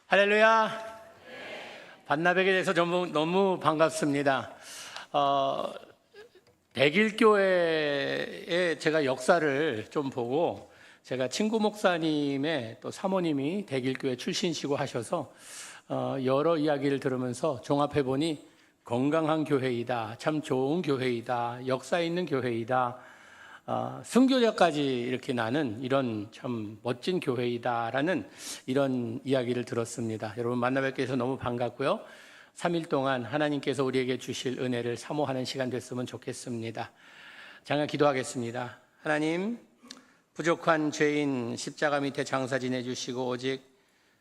할렐루야. 반나백에 대해서 너무 반갑습니다. 백일교회의 제가 역사를 좀 보고, 제가 친구 목사님의 또 사모님이 백일교회 출신이시고 하셔서 여러 이야기를 들으면서 종합해 보니 건강한 교회이다, 참 좋은 교회이다, 역사 있는 교회이다, 순교자까지 이렇게 나는 이런 참 멋진 교회이다라는 이런 이야기를 들었습니다. 여러분 만나 뵙게 해서 너무 반갑고요. 3일 동안 하나님께서 우리에게 주실 은혜를 사모하는 시간 됐으면 좋겠습니다. 잠깐 기도하겠습니다. 하나님, 부족한 죄인 십자가 밑에 장사 지내주시고 오직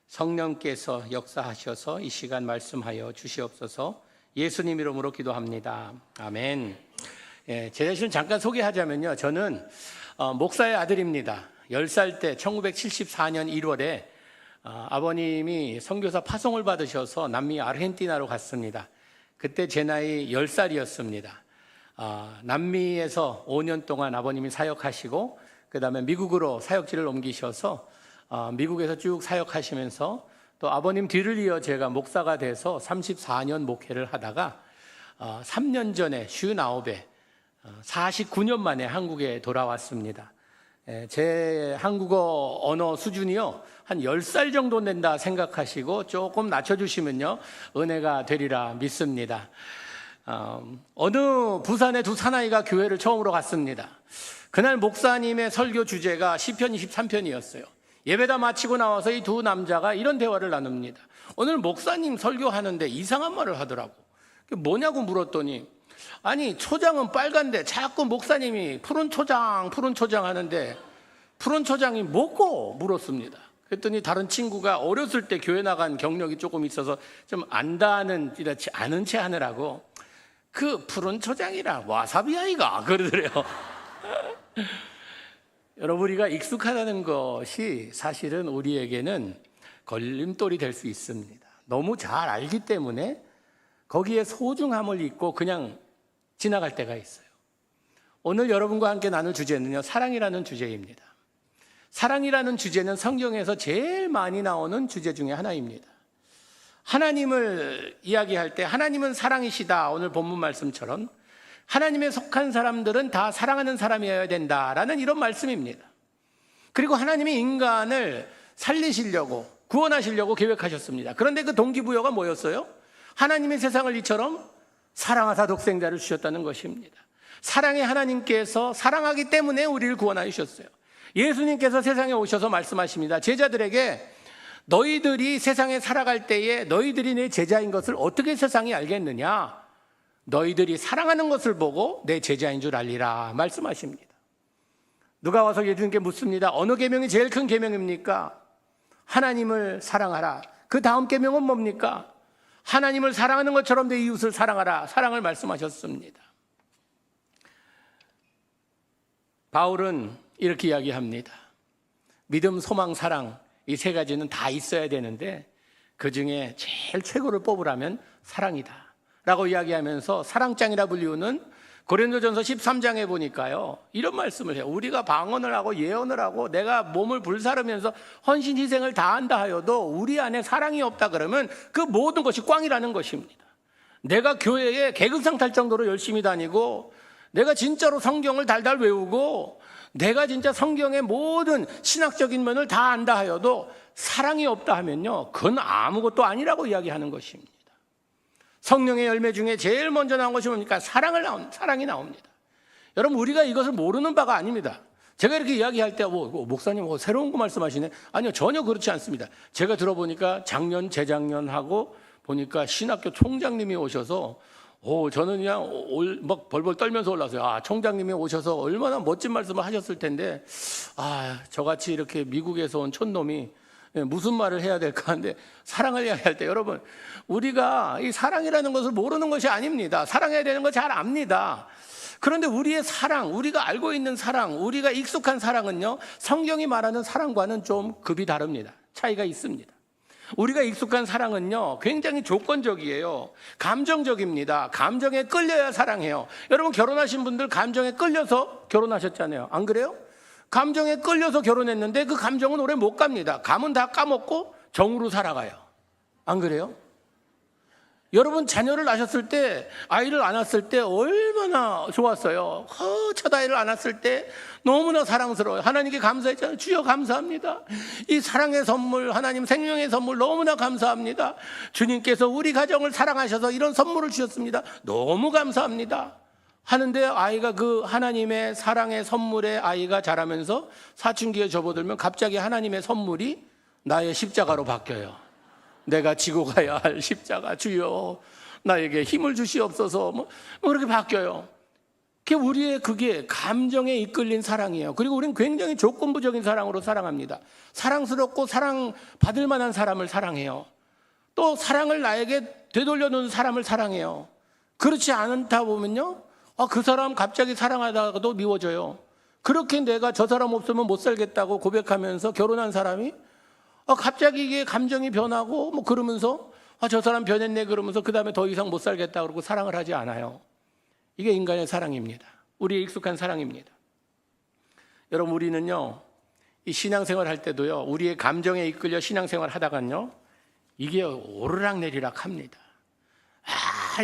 성령께서 역사하셔서 이 시간 말씀하여 주시옵소서. 예수님 이름으로 기도합니다. 아멘. 제 자신을 잠깐 소개하자면요, 저는 목사의 아들입니다. 10살 때 1974년 1월에 아버님이 선교사 파송을 받으셔서 남미 아르헨티나로 갔습니다. 그때 제 나이 10살이었습니다. 남미에서 5년 동안 아버님이 사역하시고 그 다음에 미국으로 사역지를 옮기셔서 미국에서 쭉 사역하시면서 또 아버님 뒤를 이어 제가 목사가 돼서 34년 목회를 하다가 3년 전에 59에 49년 만에 한국에 돌아왔습니다. 제 한국어 언어 수준이요, 한 10살 정도 된다 생각하시고 조금 낮춰주시면요 은혜가 되리라 믿습니다. 어느 부산의 두 사나이가 교회를 처음으로 갔습니다. 그날 목사님의 설교 주제가 시편 23편이었어요. 예배다 마치고 나와서 이 두 남자가 이런 대화를 나눕니다. 오늘 목사님 설교하는데 이상한 말을 하더라고. 그게 뭐냐고 물었더니, 아니 초장은 빨간데 자꾸 목사님이 푸른 초장 하는데 푸른 초장이 뭐고 물었습니다. 그랬더니 다른 친구가 어렸을 때 교회 나간 경력이 조금 있어서 좀 안다는, 이렇지 않은 채 하느라고 그 푸른 초장이라 와사비 아이가 그러더래요. 여러분, 우리가 익숙하다는 것이 사실은 우리에게는 걸림돌이 될 수 있습니다. 너무 잘 알기 때문에 거기에 소중함을 잊고 그냥 지나갈 때가 있어요. 오늘 여러분과 함께 나눌 주제는요, 사랑이라는 주제입니다. 사랑이라는 주제는 성경에서 제일 많이 나오는 주제 중에 하나입니다. 하나님을 이야기할 때 하나님은 사랑이시다, 오늘 본문 말씀처럼 하나님에 속한 사람들은 다 사랑하는 사람이어야 된다라는 이런 말씀입니다. 그리고 하나님이 인간을 살리시려고, 구원하시려고 계획하셨습니다. 그런데 그 동기부여가 뭐였어요? 하나님의 세상을 이처럼 사랑하사 독생자를 주셨다는 것입니다. 사랑의 하나님께서 사랑하기 때문에 우리를 구원하여 주셨어요. 예수님께서 세상에 오셔서 말씀하십니다. 제자들에게 너희들이 세상에 살아갈 때에 너희들이 내 제자인 것을 어떻게 세상이 알겠느냐? 너희들이 사랑하는 것을 보고 내 제자인 줄 알리라 말씀하십니다. 누가 와서 예수님께 묻습니다. 어느 계명이 제일 큰 계명입니까? 하나님을 사랑하라. 그 다음 계명은 뭡니까? 하나님을 사랑하는 것처럼 내 이웃을 사랑하라. 사랑을 말씀하셨습니다. 바울은 이렇게 이야기합니다. 믿음, 소망, 사랑, 이 세 가지는 다 있어야 되는데 그 중에 제일 최고를 뽑으라면 사랑이다 라고 이야기하면서 사랑장이라 불리우는 고린도전서 13장에 보니까요, 이런 말씀을 해요. 우리가 방언을 하고 예언을 하고 내가 몸을 불사르면서 헌신 희생을 다한다 하여도 우리 안에 사랑이 없다 그러면 그 모든 것이 꽝이라는 것입니다. 내가 교회에 개근상 탈 정도로 열심히 다니고 내가 진짜로 성경을 달달 외우고 내가 진짜 성경의 모든 신학적인 면을 다 안다 하여도 사랑이 없다 하면요, 그건 아무것도 아니라고 이야기하는 것입니다. 성령의 열매 중에 제일 먼저 나온 것이 뭡니까? 사랑이 나옵니다. 여러분, 우리가 이것을 모르는 바가 아닙니다. 제가 이렇게 이야기할 때 목사님 새로운 거 말씀하시네. 아니요, 전혀 그렇지 않습니다. 제가 들어보니까 작년, 재작년하고 보니까 신학교 총장님이 오셔서 저는 그냥 막 벌벌 떨면서 올라왔어요. 총장님이 오셔서 얼마나 멋진 말씀을 하셨을 텐데, 저같이 이렇게 미국에서 온 촌놈이 무슨 말을 해야 될까 하는데, 사랑을 이야기할 때 여러분, 우리가 이 사랑이라는 것을 모르는 것이 아닙니다. 사랑해야 되는 거 잘 압니다. 그런데 우리의 사랑, 우리가 알고 있는 사랑, 우리가 익숙한 사랑은요, 성경이 말하는 사랑과는 좀 급이 다릅니다. 차이가 있습니다. 우리가 익숙한 사랑은요, 굉장히 조건적이에요. 감정적입니다. 감정에 끌려야 사랑해요. 여러분, 결혼하신 분들 감정에 끌려서 결혼하셨잖아요. 안 그래요? 감정에 끌려서 결혼했는데 그 감정은 오래 못 갑니다. 감은 다 까먹고 정으로 살아가요. 안 그래요? 여러분 자녀를 낳으셨을 때, 아이를 안았을 때 얼마나 좋았어요. 첫 아이를 안았을 때 너무나 사랑스러워요. 하나님께 감사했잖아요. 주여 감사합니다. 이 사랑의 선물, 하나님 생명의 선물 너무나 감사합니다. 주님께서 우리 가정을 사랑하셔서 이런 선물을 주셨습니다. 너무 감사합니다. 하는데 아이가 그 하나님의 사랑의 선물에 아이가 자라면서 사춘기에 접어들면 갑자기 하나님의 선물이 나의 십자가로 바뀌어요. 내가 지고 가야 할 십자가, 주여 나에게 힘을 주시옵소서, 뭐 그렇게 바뀌어요. 그게 감정에 이끌린 사랑이에요. 그리고 우리는 굉장히 조건부적인 사랑으로 사랑합니다. 사랑스럽고 사랑받을 만한 사람을 사랑해요. 또 사랑을 나에게 되돌려 놓는 사람을 사랑해요. 그렇지 않다 보면요, 그 사람 갑자기 사랑하다가도 미워져요. 그렇게 내가 저 사람 없으면 못 살겠다고 고백하면서 결혼한 사람이 갑자기 이게 감정이 변하고 뭐 그러면서 저 사람 변했네 그러면서 그 다음에 더 이상 못 살겠다 그러고 사랑을 하지 않아요. 이게 인간의 사랑입니다. 우리의 익숙한 사랑입니다. 여러분, 우리는요, 이 신앙생활 할 때도요, 우리의 감정에 이끌려 신앙생활 하다간요, 이게 오르락내리락 합니다.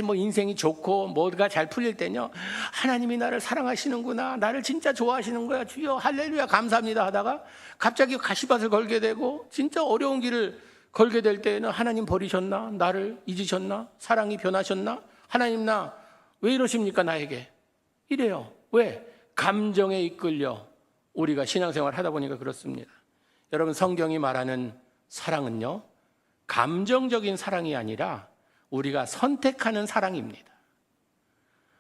뭐 인생이 좋고 뭐가 잘 풀릴 때는요, 하나님이 나를 사랑하시는구나, 나를 진짜 좋아하시는 거야, 주여 할렐루야 감사합니다 하다가 갑자기 가시밭을 걸게 되고 진짜 어려운 길을 걸게 될 때에는 하나님 버리셨나, 나를 잊으셨나, 사랑이 변하셨나, 하나님 나 왜 이러십니까 나에게, 이래요. 왜? 감정에 이끌려 우리가 신앙생활 하다 보니까 그렇습니다. 여러분, 성경이 말하는 사랑은요, 감정적인 사랑이 아니라 우리가 선택하는 사랑입니다.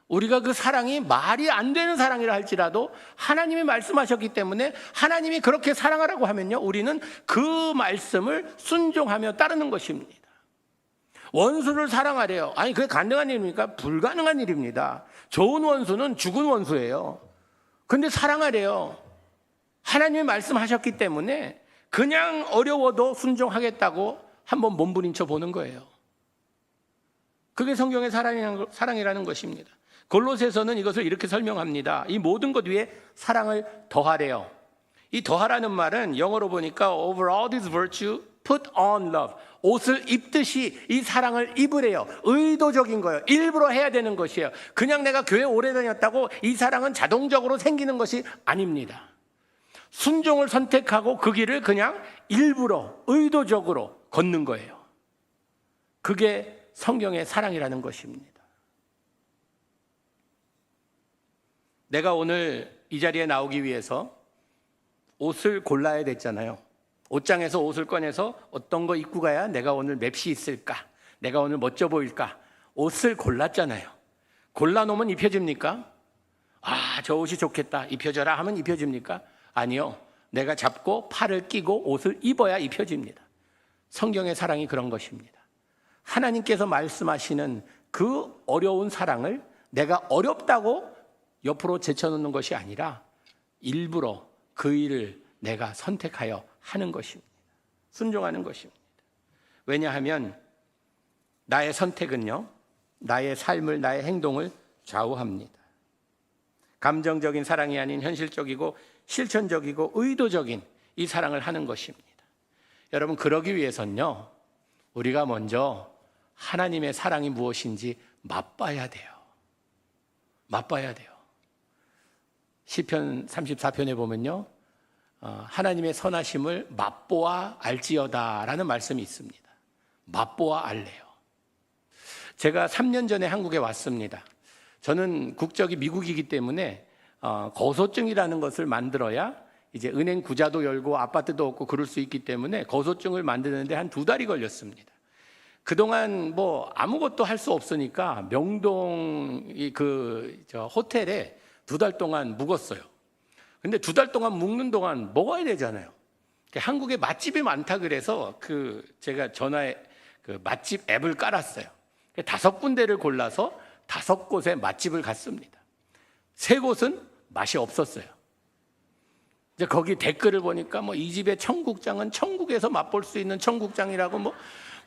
우리가 그 사랑이 말이 안 되는 사랑이라 할지라도 하나님이 말씀하셨기 때문에 하나님이 그렇게 사랑하라고 하면요, 우리는 그 말씀을 순종하며 따르는 것입니다. 원수를 사랑하래요. 아니, 그게 가능한 일입니까? 불가능한 일입니다. 좋은 원수는 죽은 원수예요. 근데 사랑하래요. 하나님이 말씀하셨기 때문에 그냥 어려워도 순종하겠다고 한번 몸부림쳐 보는 거예요. 그게 성경의 사랑이라는 것입니다. 골로새서는 이것을 이렇게 설명합니다. 이 모든 것 위에 사랑을 더하래요. 이 더하라는 말은 영어로 보니까 over all this virtue put on love. 옷을 입듯이 이 사랑을 입으래요. 의도적인 거예요. 일부러 해야 되는 것이에요. 그냥 내가 교회 오래 다녔다고 이 사랑은 자동적으로 생기는 것이 아닙니다. 순종을 선택하고 그 길을 그냥 일부러 의도적으로 걷는 거예요. 그게 성경의 사랑이라는 것입니다. 내가 오늘 이 자리에 나오기 위해서 옷을 골라야 됐잖아요. 옷장에서 옷을 꺼내서 어떤 거 입고 가야 내가 오늘 맵시 있을까, 내가 오늘 멋져 보일까, 옷을 골랐잖아요. 골라놓으면 입혀집니까? 저 옷이 좋겠다, 입혀줘라 하면 입혀집니까? 아니요. 내가 잡고 팔을 끼고 옷을 입어야 입혀집니다. 성경의 사랑이 그런 것입니다. 하나님께서 말씀하시는 그 어려운 사랑을 내가 어렵다고 옆으로 제쳐놓는 것이 아니라 일부러 그 일을 내가 선택하여 하는 것입니다. 순종하는 것입니다. 왜냐하면 나의 선택은요, 나의 삶을, 나의 행동을 좌우합니다. 감정적인 사랑이 아닌 현실적이고 실천적이고 의도적인 이 사랑을 하는 것입니다. 여러분, 그러기 위해서는요, 우리가 먼저 하나님의 사랑이 무엇인지 맛봐야 돼요. 맛봐야 돼요. 시편 34편에 보면요, 하나님의 선하심을 맛보아 알지어다 라는 말씀이 있습니다. 맛보아 알래요. 제가 3년 전에 한국에 왔습니다. 저는 국적이 미국이기 때문에 거소증이라는 것을 만들어야 이제 은행 구자도 열고 아파트도 얻고 그럴 수 있기 때문에 거소증을 만드는데 한 2달이 걸렸습니다. 그동안 뭐 아무것도 할 수 없으니까 명동 호텔에 2달 동안 묵었어요. 근데 2달 동안 묵는 동안 먹어야 되잖아요. 한국에 맛집이 많다 그래서 제가 전화에 맛집 앱을 깔았어요. 5군데를 골라서 5곳에 맛집을 갔습니다. 3곳은 맛이 없었어요. 이제 거기 댓글을 보니까 이 집의 청국장은 천국에서 맛볼 수 있는 청국장이라고 뭐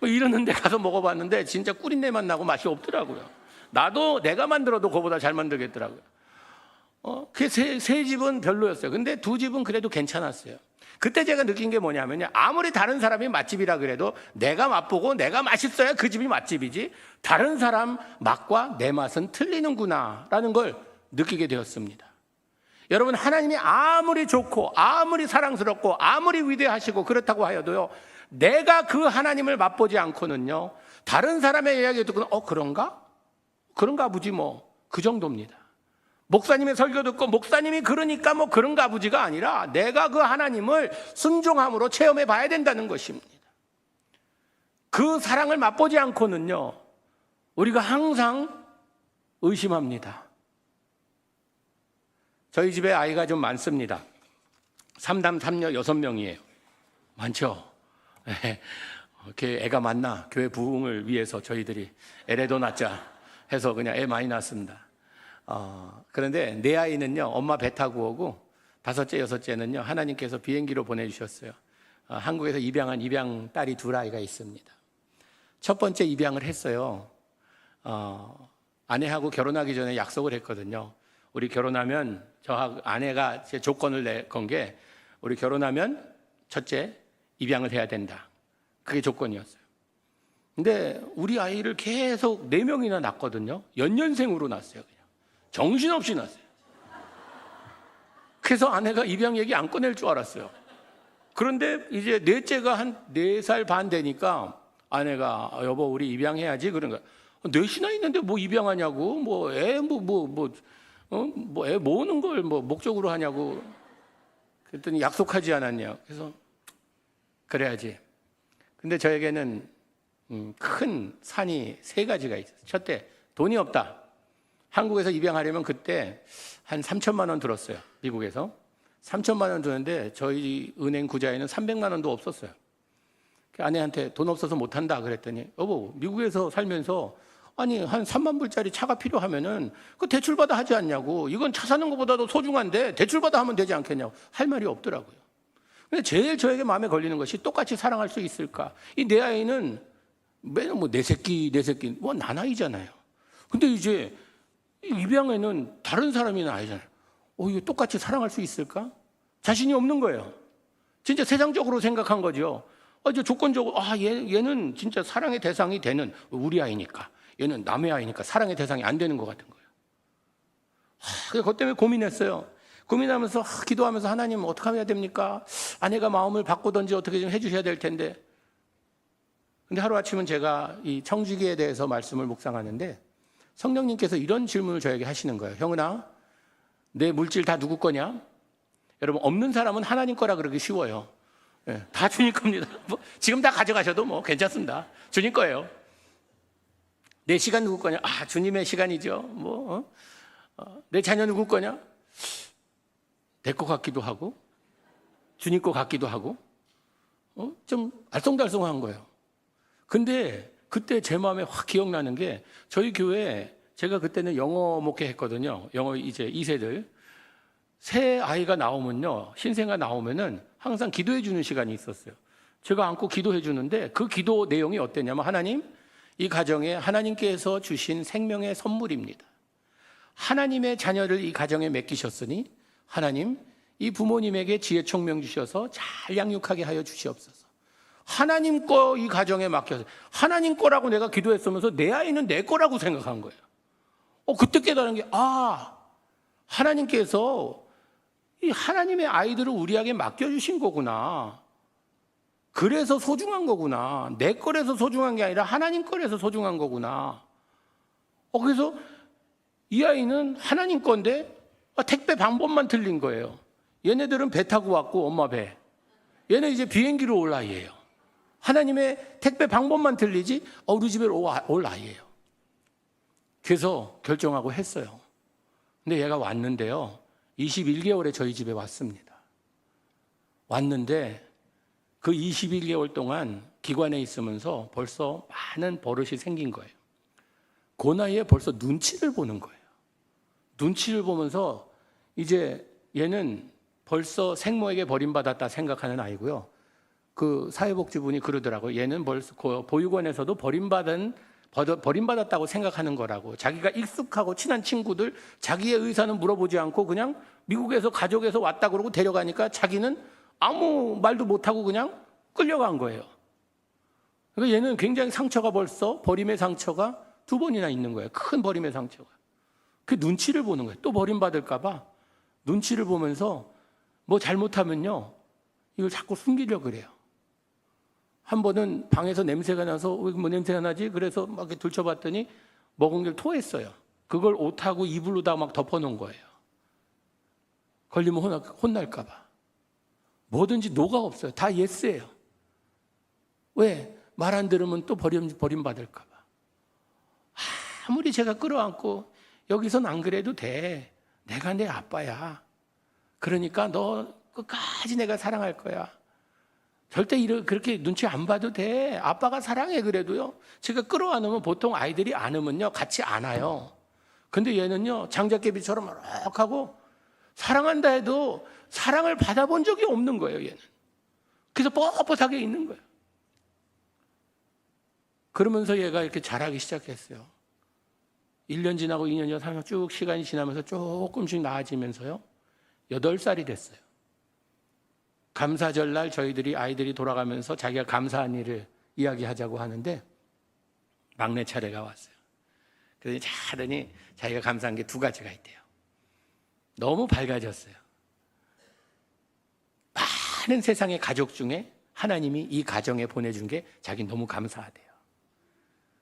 이러는데 가서 먹어봤는데 진짜 꿀인내만 나고 맛이 없더라고요. 나도 내가 만들어도 그거보다 잘 만들겠더라고요. 그 세 집은 별로였어요. 근데 2집은 그래도 괜찮았어요. 그때 제가 느낀 게 뭐냐면요, 아무리 다른 사람이 맛집이라 그래도 내가 맛보고 내가 맛있어야 그 집이 맛집이지, 다른 사람 맛과 내 맛은 틀리는구나 라는 걸 느끼게 되었습니다. 여러분, 하나님이 아무리 좋고 아무리 사랑스럽고 아무리 위대하시고 그렇다고 하여도요, 내가 그 하나님을 맛보지 않고는요, 다른 사람의 이야기 듣고는 그런가 보지 뭐, 그 정도입니다. 목사님의 설교 듣고 목사님이 그러니까 뭐 그런가 보지가 아니라 내가 그 하나님을 순종함으로 체험해 봐야 된다는 것입니다. 그 사랑을 맛보지 않고는요, 우리가 항상 의심합니다. 저희 집에 아이가 좀 많습니다. 3남 3녀 6명이에요. 많죠? 이렇게 애가 많나? 교회 부흥을 위해서 저희들이 애라도 낳자 해서 그냥 애 많이 낳습니다. 그런데 내 아이는요, 엄마 배 타고 오고, 5째, 6째는요, 하나님께서 비행기로 보내주셨어요. 한국에서 입양한 입양 딸이 2아이가 있습니다. 첫 번째 입양을 했어요. 아내하고 결혼하기 전에 약속을 했거든요. 우리 결혼하면, 저하고 아내가 제 조건을 건 게, 우리 결혼하면 첫째 입양을 해야 된다. 그게 조건이었어요. 근데 우리 아이를 계속 4명이나 낳았거든요. 연년생으로 낳았어요. 그냥 정신없이 낳았어요. 그래서 아내가 입양 얘기 안 꺼낼 줄 알았어요. 그런데 이제 넷째가 한 4살 반 되니까 아내가 여보 우리 입양해야지 그런 거야. 넷이나 있는데 뭐 입양하냐고, 뭐 애 애 모으는 걸 뭐 목적으로 하냐고. 그랬더니 약속하지 않았냐. 그래서 그래야지. 근데 저에게는 큰 산이 3가지가 있어요. 첫째, 돈이 없다. 한국에서 입양하려면 그때 한 3천만 원 들었어요. 미국에서 3천만 원 드는데 저희 은행 구자에는 300만 원도 없었어요. 아내한테 돈 없어서 못한다 그랬더니 여보 미국에서 살면서 아니 한 3만 불짜리 차가 필요하면은 그 대출받아 하지 않냐고. 이건 차 사는 것보다도 소중한데 대출받아 하면 되지 않겠냐고. 할 말이 없더라고요. 근데 제일 저에게 마음에 걸리는 것이 똑같이 사랑할 수 있을까. 이 내 아이는 매일 뭐 내 새끼 뭐 나나이잖아요. 근데 이제 입양에는 다른 사람이 아니잖아요. 이거 똑같이 사랑할 수 있을까? 자신이 없는 거예요. 진짜 세상적으로 생각한 거죠. 이제 조건적으로 얘는 진짜 사랑의 대상이 되는 우리 아이니까, 얘는 남의 아이니까 사랑의 대상이 안 되는 것 같은 거예요. 그래서 그것 때문에 고민했어요. 고민하면서 기도하면서 하나님 어떻게 해야 됩니까? 아내가 마음을 바꾸든지 어떻게 좀 해주셔야 될 텐데. 근데 하루아침은 제가 이 청지기에 대해서 말씀을 묵상하는데 성령님께서 이런 질문을 저에게 하시는 거예요. 형은아, 내 물질 다 누구 거냐? 여러분, 없는 사람은 하나님 거라 그러기 쉬워요. 다 주님 겁니다. 지금 다 가져가셔도 뭐 괜찮습니다. 주님 거예요. 내 시간 누구 거냐? 주님의 시간이죠. 내 자녀 누구 거냐? 내 거 같기도 하고 주님 거 같기도 하고 좀 알쏭달쏭한 거예요. 근데 그때 제 마음에 확 기억나는 게 저희 교회에 제가 그때는 영어 목회했거든요. 영어 이제 2세들 새 아이가 나오면요, 신생아 나오면은 항상 기도해 주는 시간이 있었어요. 제가 안고 기도해 주는데 그 기도 내용이 어땠냐면 하나님, 이 가정에 하나님께서 주신 생명의 선물입니다. 하나님의 자녀를 이 가정에 맡기셨으니 하나님, 이 부모님에게 지혜 총명 주셔서 잘 양육하게 하여 주시옵소서. 하나님 거 이 가정에 맡겨서 하나님 거라고 내가 기도했으면서 내 아이는 내 거라고 생각한 거예요. 그때 깨달은 게 하나님께서 이 하나님의 아이들을 우리에게 맡겨주신 거구나. 그래서 소중한 거구나. 내 거라서 소중한 게 아니라 하나님 거라서 소중한 거구나. 그래서 이 아이는 하나님 건데 택배 방법만 틀린 거예요. 얘네들은 배 타고 왔고 엄마 배. 얘는 이제 비행기로 올 아이예요. 하나님의 택배 방법만 틀리지 우리 집에 올 아이예요. 그래서 결정하고 했어요. 근데 얘가 왔는데요, 21개월에 저희 집에 왔습니다. 왔는데 그 21개월 동안 기관에 있으면서 벌써 많은 버릇이 생긴 거예요. 그 나이에 벌써 눈치를 보는 거예요. 눈치를 보면서 이제 얘는 벌써 생모에게 버림받았다 생각하는 아이고요. 그 사회복지분이 그러더라고요. 얘는 벌써 보육원에서도 버림받았다고 생각하는 거라고. 자기가 익숙하고 친한 친구들 자기의 의사는 물어보지 않고 그냥 미국에서 가족에서 왔다 그러고 데려가니까 자기는 아무 말도 못하고 그냥 끌려간 거예요. 그러니까 얘는 굉장히 상처가 벌써 버림의 상처가 2번이나 있는 거예요. 큰 버림의 상처가. 그 눈치를 보는 거예요. 또 버림받을까 봐 눈치를 보면서 뭐 잘못하면요 이걸 자꾸 숨기려고 그래요. 한 번은 방에서 냄새가 나서 왜 뭐 냄새가 나지? 그래서 막 이렇게 들춰봤더니 먹은 걸 토했어요. 그걸 옷하고 이불로다 막 덮어놓은 거예요. 걸리면 혼날까 봐. 뭐든지 노가 없어요. 다 예스예요. 왜? 말 안 들으면 또 버림받을까 봐. 아무리 제가 끌어안고 여기선 안 그래도 돼. 내가 내 아빠야. 그러니까 너 끝까지 내가 사랑할 거야. 절대 그렇게 눈치 안 봐도 돼. 아빠가 사랑해 그래도요. 제가 끌어안으면 보통 아이들이 안으면요 같이 안아요. 근데 얘는요 장작개비처럼 막 하고 사랑한다 해도 사랑을 받아본 적이 없는 거예요. 얘는. 그래서 뻣뻣하게 있는 거예요. 그러면서 얘가 이렇게 자라기 시작했어요. 1년 지나고 2년 지나고 쭉 시간이 지나면서 조금씩 나아지면서요 8살이 됐어요. 감사절 날 저희들이 아이들이 돌아가면서 자기가 감사한 일을 이야기하자고 하는데 막내 차례가 왔어요. 그러더니 자더니 자기가 감사한 게 2가지가 있대요. 너무 밝아졌어요. 많은 세상의 가족 중에 하나님이 이 가정에 보내준 게 자기는 너무 감사하대요.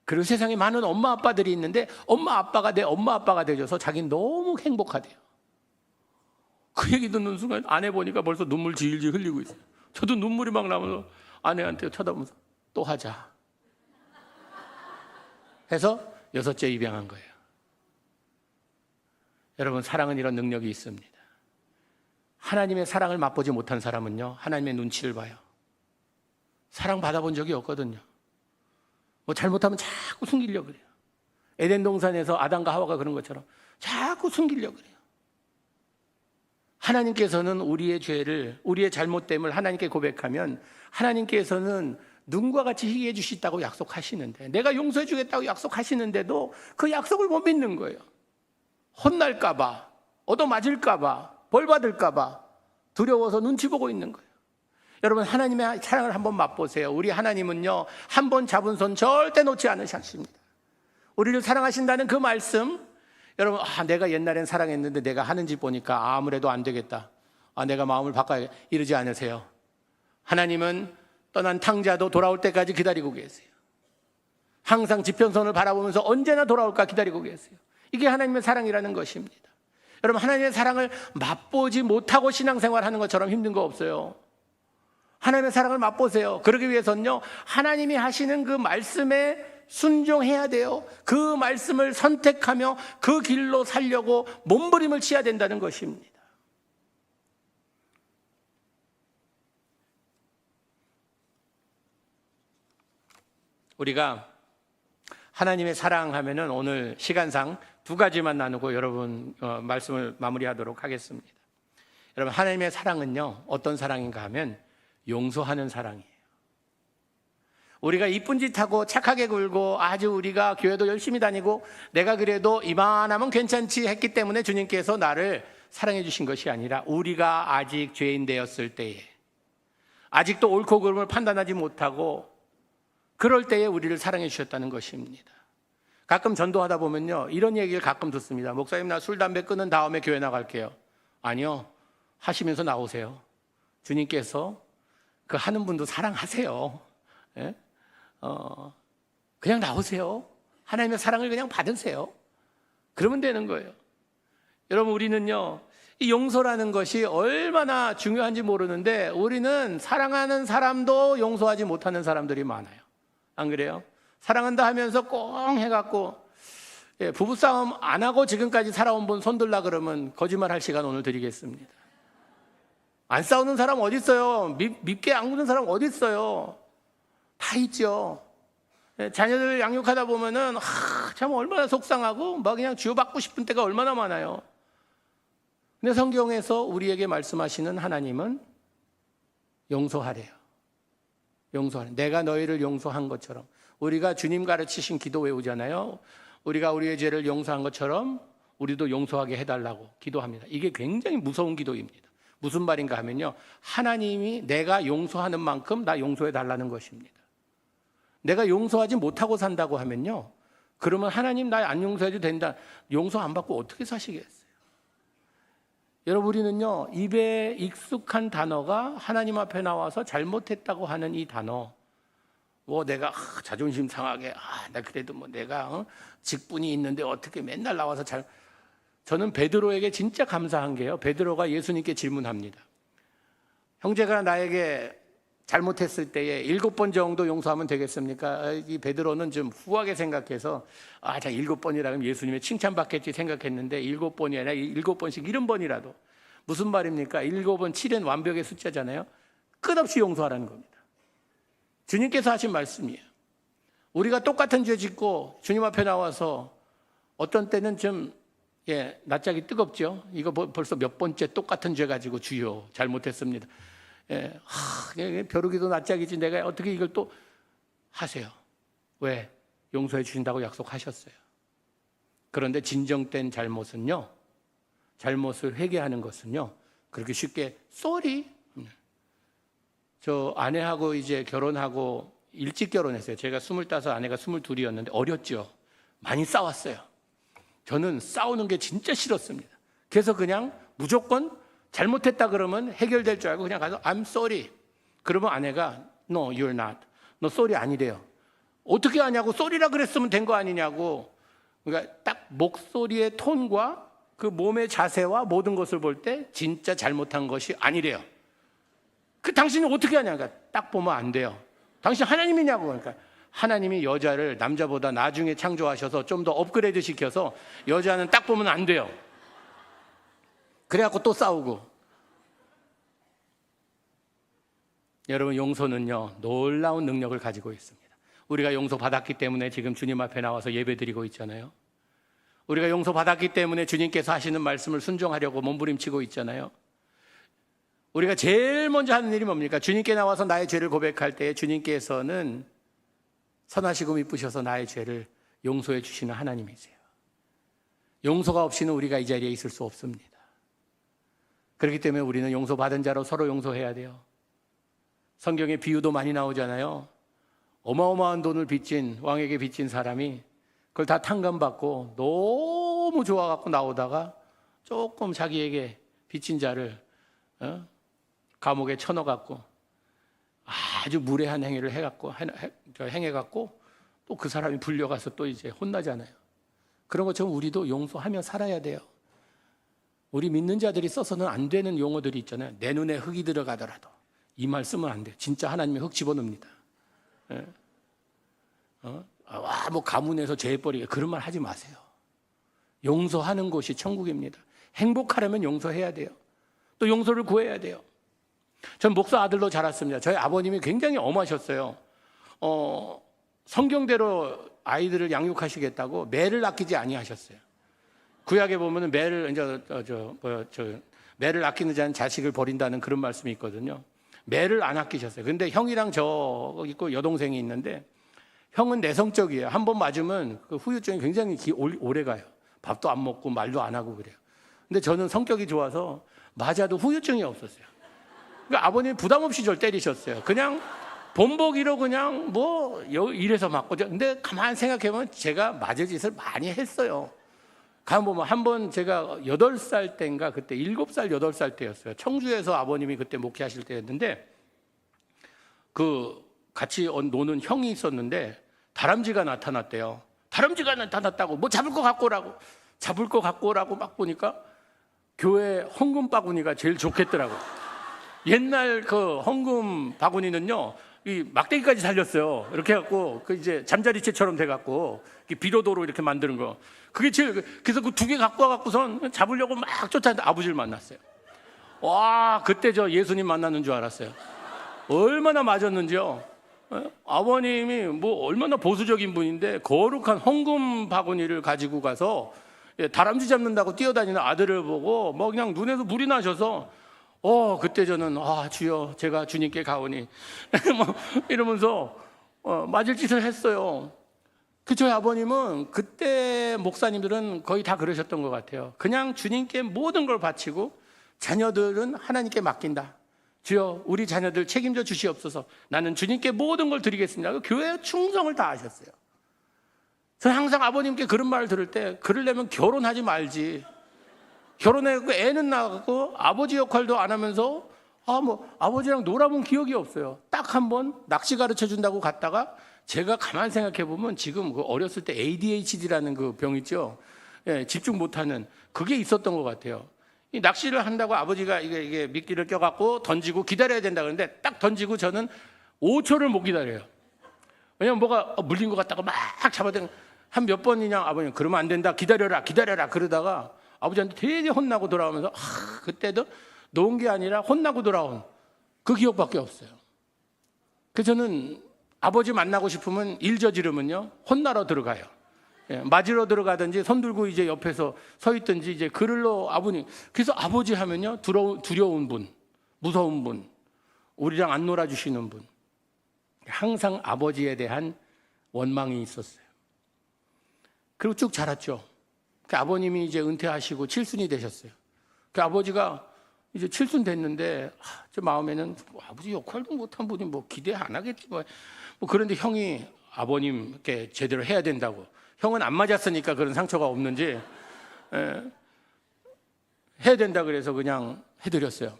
그리고 세상에 많은 엄마 아빠들이 있는데 엄마 아빠가 내 엄마 아빠가 되어줘서 자기는 너무 행복하대요. 그 얘기 듣는 순간 아내 보니까 벌써 눈물 질질 흘리고 있어요. 저도 눈물이 막 나면서 아내한테 쳐다보면서 또 하자 해서 6째 입양한 거예요. 여러분 사랑은 이런 능력이 있습니다. 하나님의 사랑을 맛보지 못한 사람은요 하나님의 눈치를 봐요. 사랑 받아본 적이 없거든요. 뭐 잘못하면 자꾸 숨기려고 그래요. 에덴 동산에서 아담과 하와가 그런 것처럼 자꾸 숨기려고 그래요. 하나님께서는 우리의 죄를, 우리의 잘못됨을 하나님께 고백하면 하나님께서는 눈과 같이 희게 해주시다고 약속하시는데, 내가 용서해 주겠다고 약속하시는데도 그 약속을 못 믿는 거예요. 혼날까 봐, 얻어맞을까 봐, 벌 받을까 봐 두려워서 눈치 보고 있는 거예요. 여러분 하나님의 사랑을 한번 맛보세요. 우리 하나님은요 한 번 잡은 손 절대 놓지 않으십니다. 우리를 사랑하신다는 그 말씀, 여러분 내가 옛날엔 사랑했는데 내가 하는 짓 보니까 아무래도 안 되겠다, 내가 마음을 바꿔야 이러지 않으세요. 하나님은 떠난 탕자도 돌아올 때까지 기다리고 계세요. 항상 지평선을 바라보면서 언제나 돌아올까 기다리고 계세요. 이게 하나님의 사랑이라는 것입니다. 여러분 하나님의 사랑을 맛보지 못하고 신앙생활하는 것처럼 힘든 거 없어요. 하나님의 사랑을 맛보세요. 그러기 위해서는요 하나님이 하시는 그 말씀에 순종해야 돼요. 그 말씀을 선택하며 그 길로 살려고 몸부림을 치야 된다는 것입니다. 우리가 하나님의 사랑하면은 오늘 시간상 2가지만 나누고 여러분 말씀을 마무리하도록 하겠습니다. 여러분 하나님의 사랑은요 어떤 사랑인가 하면 용서하는 사랑이에요. 우리가 이쁜 짓 하고 착하게 굴고 아주 우리가 교회도 열심히 다니고 내가 그래도 이만하면 괜찮지 했기 때문에 주님께서 나를 사랑해 주신 것이 아니라, 우리가 아직 죄인 되었을 때에, 아직도 옳고 그름을 판단하지 못하고 그럴 때에 우리를 사랑해 주셨다는 것입니다. 가끔 전도하다 보면요 이런 얘기를 가끔 듣습니다. 목사님 나 술 담배 끊은 다음에 교회 나갈게요. 아니요, 하시면서 나오세요. 주님께서 그 하는 분도 사랑하세요. 예? 그냥 나오세요. 하나님의 사랑을 그냥 받으세요. 그러면 되는 거예요. 여러분 우리는요 이 용서라는 것이 얼마나 중요한지 모르는데, 우리는 사랑하는 사람도 용서하지 못하는 사람들이 많아요. 안 그래요? 사랑한다 하면서 꽁 해갖고 부부싸움 안 하고 지금까지 살아온 분 손들라 그러면 거짓말할 시간 오늘 드리겠습니다. 안 싸우는 사람 어디 있어요? 밉게 안 구는 사람 어디 있어요? 다 있죠. 자녀들 양육하다 보면은 참 얼마나 속상하고 막 그냥 쥐어받고 싶은 때가 얼마나 많아요. 근데 성경에서 우리에게 말씀하시는 하나님은 용서하래요. 용서하래. 내가 너희를 용서한 것처럼, 우리가 주님 가르치신 기도 외우잖아요. 우리가 우리의 죄를 용서한 것처럼 우리도 용서하게 해달라고 기도합니다. 이게 굉장히 무서운 기도입니다. 무슨 말인가 하면요, 하나님이 내가 용서하는 만큼 나 용서해 달라는 것입니다. 내가 용서하지 못하고 산다고 하면요, 그러면 하나님 나 안 용서해도 된다, 용서 안 받고 어떻게 사시겠어요? 여러분, 우리는요, 입에 익숙한 단어가 하나님 앞에 나와서 잘못했다고 하는 이 단어, 뭐 내가 자존심 상하게, 나 그래도 뭐 내가 직분이 있는데 어떻게 맨날 나와서 저는 베드로에게 진짜 감사한 게요, 베드로가 예수님께 질문합니다. 형제가 나에게 잘못했을 때에 7번 정도 용서하면 되겠습니까? 이 베드로는 좀 후하게 생각해서 자 7번이라면 예수님의 칭찬받겠지 생각했는데 7번이 아니라 7번씩 70번이라도. 무슨 말입니까? 7은 7은 완벽의 숫자잖아요. 끝없이 용서하라는 겁니다. 주님께서 하신 말씀이에요. 우리가 똑같은 죄 짓고 주님 앞에 나와서 어떤 때는 좀 낯짝이 뜨겁죠. 이거 벌써 몇 번째 똑같은 죄 가지고 주여 잘못했습니다. 벼룩이도 낯짝이지 내가 어떻게 이걸 또 하세요. 왜? 용서해 주신다고 약속하셨어요. 그런데 진정된 잘못은요, 잘못을 회개하는 것은요, 그렇게 쉽게 sorry. 저 아내하고 이제 결혼하고 일찍 결혼했어요. 제가 25, 아내가 22이었는데 어렸죠. 많이 싸웠어요. 저는 싸우는 게 진짜 싫었습니다. 그래서 그냥 무조건 잘못했다 그러면 해결될 줄 알고 그냥 가서 I'm sorry. 그러면 아내가 No, you're not. 너 sorry 아니래요. 어떻게 하냐고, sorry라 그랬으면 된 거 아니냐고. 그러니까 딱 목소리의 톤과 그 몸의 자세와 모든 것을 볼 때 진짜 잘못한 것이 아니래요. 당신이 어떻게 하냐? 그러니까 딱 보면 안 돼요. 당신 하나님이냐고. 그러니까 하나님이 여자를 남자보다 나중에 창조하셔서 좀 더 업그레이드 시켜서 여자는 딱 보면 안 돼요. 그래갖고 또 싸우고. 여러분, 용서는요, 놀라운 능력을 가지고 있습니다. 우리가 용서받았기 때문에 지금 주님 앞에 나와서 예배드리고 있잖아요. 우리가 용서받았기 때문에 주님께서 하시는 말씀을 순종하려고 몸부림치고 있잖아요. 우리가 제일 먼저 하는 일이 뭡니까? 주님께 나와서 나의 죄를 고백할 때 주님께서는 선하시고 미쁘셔서 나의 죄를 용서해 주시는 하나님이세요. 용서가 없이는 우리가 이 자리에 있을 수 없습니다. 그렇기 때문에 우리는 용서받은 자로 서로 용서해야 돼요. 성경에 비유도 많이 나오잖아요. 어마어마한 돈을 빚진, 왕에게 빚진 사람이 그걸 다 탕감받고 너무 좋아갖고 나오다가 조금 자기에게 빚진 자를 감옥에 쳐넣어갖고 아주 무례한 행위를 행해갖고 또 그 사람이 불려가서 또 이제 혼나잖아요. 그런 것처럼 우리도 용서하며 살아야 돼요. 우리 믿는 자들이 써서는 안 되는 용어들이 있잖아요. 내 눈에 흙이 들어가더라도 이 말 쓰면 안 돼요. 진짜 하나님이 흙 집어넣습니다. 뭐 가문에서 재벌이 그런 말 하지 마세요. 용서하는 곳이 천국입니다. 행복하려면 용서해야 돼요. 또 용서를 구해야 돼요. 전 목사 아들로 자랐습니다. 저희 아버님이 굉장히 엄하셨어요. 성경대로 아이들을 양육하시겠다고 매를 아끼지 아니하셨어요. 구약에 보면은 매를 아끼는 자는 자식을 버린다는 그런 말씀이 있거든요. 매를 안 아끼셨어요. 근데 형이랑 저 있고 여동생이 있는데 형은 내성적이에요. 한 번 맞으면 그 후유증이 굉장히 오래 가요. 밥도 안 먹고 말도 안 하고 그래요. 근데 저는 성격이 좋아서 맞아도 후유증이 없었어요. 그러니까 아버님이 부담 없이 저를 때리셨어요. 그냥 본보기로 그냥 뭐 이래서 맞고. 근데 가만히 생각해보면 제가 맞을 짓을 많이 했어요. 가만 보면 한 번 제가 8살 때인가 그때 7살, 8살 때였어요. 청주에서 아버님이 그때 목회하실 때였는데 그 같이 노는 형이 있었는데 다람쥐가 나타났대요. 다람쥐가 나타났다고 뭐 잡을 거 갖고 오라고 막 보니까 교회 헌금 바구니가 제일 좋겠더라고요. 옛날 그 헌금 바구니는요, 이 막대기까지 달렸어요. 이렇게 해갖고 그 이제 잠자리채처럼 돼갖고 비로도로 이렇게 만드는 거. 그게 제일, 그래서 그 2개 갖고 와갖고선 잡으려고 막 쫓아왔는데 아버지를 만났어요. 와, 그때 저 예수님 만나는 줄 알았어요. 얼마나 맞았는지요. 아버님이 뭐 얼마나 보수적인 분인데 거룩한 헌금 바구니를 가지고 가서 다람쥐 잡는다고 뛰어다니는 아들을 보고 뭐 그냥 눈에서 물이 나셔서 그때 저는 주여 제가 주님께 가오니 뭐 이러면서 맞을 짓을 했어요. 저희 아버님은 그때 목사님들은 거의 다 그러셨던 것 같아요. 그냥 주님께 모든 걸 바치고 자녀들은 하나님께 맡긴다. 주여 우리 자녀들 책임져 주시옵소서. 나는 주님께 모든 걸 드리겠습니다. 교회에 충성을 다 하셨어요. 저는 항상 아버님께 그런 말을 들을 때 그러려면 결혼하지 말지. 결혼해갖고 애는 낳고 아버지 역할도 안 하면서 아버지랑 놀아본 기억이 없어요. 딱 한 번 낚시 가르쳐 준다고 갔다가 제가 가만 생각해 보면 지금 그 어렸을 때 ADHD라는 그 병 있죠. 예, 집중 못하는 그게 있었던 것 같아요. 이 낚시를 한다고 아버지가 이게 미끼를 껴갖고 던지고 기다려야 된다 그러는데 딱 던지고 저는 5초를 못 기다려요. 왜냐면 뭐가 물린 것 같다고 막 잡아당 한 몇 번이냐 아버님 그러면 안 된다 기다려라 그러다가 아버지한테 되게 혼나고 돌아오면서 그때도 놓은 게 아니라 혼나고 돌아온 그 기억밖에 없어요. 그래서 저는 아버지 만나고 싶으면 일 저지르면요 혼나러 들어가요. 예, 맞으러 들어가든지 손 들고 이제 옆에서 서 있든지 이제 그를로 아버님. 그래서 아버지 하면요 두려운 분, 무서운 분, 우리랑 안 놀아주시는 분. 항상 아버지에 대한 원망이 있었어요. 그리고 쭉 자랐죠. 그 아버님이 이제 은퇴하시고 칠순이 되셨어요. 그 아버지가 이제 칠순 됐는데 제 마음에는 아버지 역할도 못한 분이 뭐 기대 안 하겠지 뭐 그런데 형이 아버님께 제대로 해야 된다고. 형은 안 맞았으니까 그런 상처가 없는지 해야 된다 그래서 그냥 해드렸어요.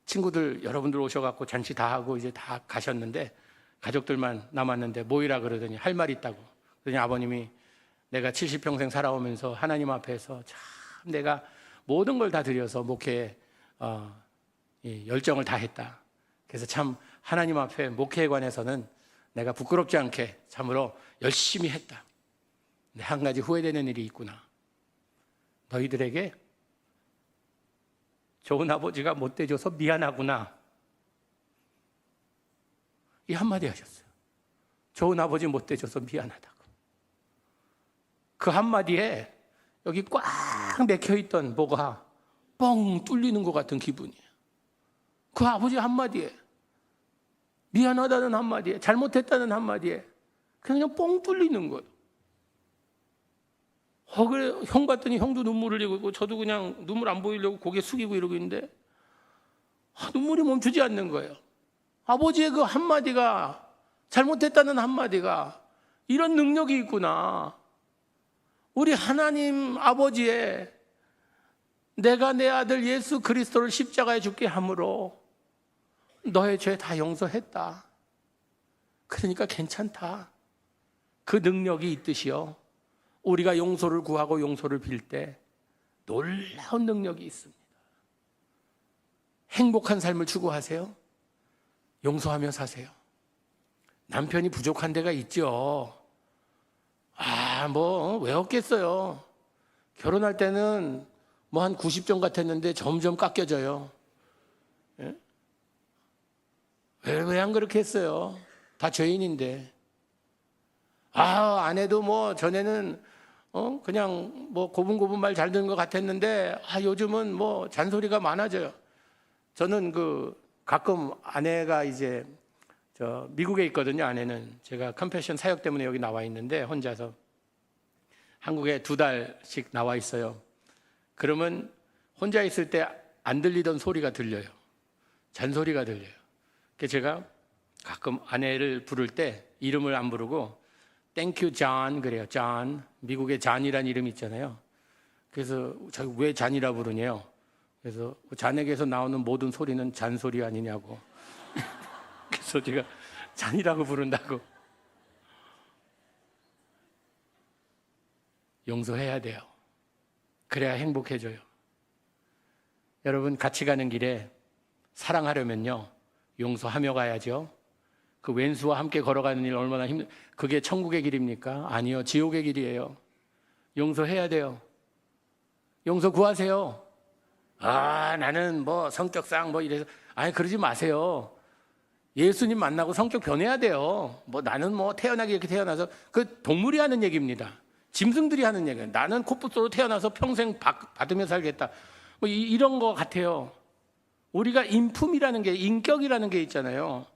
친구들 여러분들 오셔갖고 잔치 다 하고 이제 다 가셨는데 가족들만 남았는데 모이라 그러더니 할 말 있다고. 그러니 아버님이 내가 70평생 살아오면서 하나님 앞에서 참 내가 모든 걸 다 드려서 목회에 열정을 다했다. 그래서 참 하나님 앞에 목회에 관해서는 내가 부끄럽지 않게 참으로 열심히 했다. 근데 한 가지 후회되는 일이 있구나. 너희들에게 좋은 아버지가 못 돼줘서 미안하구나. 이 한마디 하셨어요. 좋은 아버지 못 돼줘서 미안하다고. 그 한마디에 여기 꽉 맥혀있던 뭐가 뻥 뚫리는 것 같은 기분이에요. 그 아버지 한마디에 미안하다는 한마디에 잘못했다는 한마디에 그냥 뻥 뚫리는 거예요. 그래 형 봤더니 형도 눈물을 흘리고 있고 저도 그냥 눈물 안 보이려고 고개 숙이고 이러고 있는데 눈물이 멈추지 않는 거예요. 아버지의 그 한마디가 잘못했다는 한마디가 이런 능력이 있구나. 우리 하나님 아버지의 내가 내 아들 예수 그리스도를 십자가에 죽게 함으로 너의 죄 다 용서했다. 그러니까 괜찮다. 그 능력이 있듯이요. 우리가 용서를 구하고 용서를 빌 때 놀라운 능력이 있습니다. 행복한 삶을 추구하세요. 용서하며 사세요. 남편이 부족한 데가 있죠. 왜 없겠어요. 결혼할 때는 뭐 한 90점 같았는데 점점 깎여져요. 예? 왜 안 그렇게 했어요? 다 죄인인데. 아내도 뭐 전에는 그냥 뭐 고분고분 말 잘 듣는 것 같았는데 요즘은 뭐 잔소리가 많아져요. 저는 가끔 아내가 이제 미국에 있거든요. 아내는 제가 컴패션 사역 때문에 여기 나와 있는데 혼자서 한국에 2달씩 나와 있어요. 그러면 혼자 있을 때 안 들리던 소리가 들려요. 잔소리가 들려요. 그래서 제가 가끔 아내를 부를 때 이름을 안 부르고 Thank you, John 그래요. John. 미국에 잔이라는 이름이 있잖아요. 그래서 자기 왜 잔이라 부르냐요. 그래서 잔에게서 나오는 모든 소리는 잔소리 아니냐고. 그래서 제가 잔이라고 부른다고. 용서해야 돼요. 그래야 행복해져요. 여러분 같이 가는 길에 사랑하려면요. 용서하며 가야죠. 그 왼수와 함께 걸어가는 일 얼마나 그게 천국의 길입니까? 아니요. 지옥의 길이에요. 용서해야 돼요. 용서 구하세요. 나는 뭐 성격상 뭐 이래서 그러지 마세요. 예수님 만나고 성격 변해야 돼요. 나는 태어나기 이렇게 태어나서 그 동물이 하는 얘기입니다. 짐승들이 하는 얘기예요. 나는 코뿔소로 태어나서 평생 받으며 살겠다. 이런 거 같아요. 우리가 인품이라는 게 인격이라는 게 있잖아요.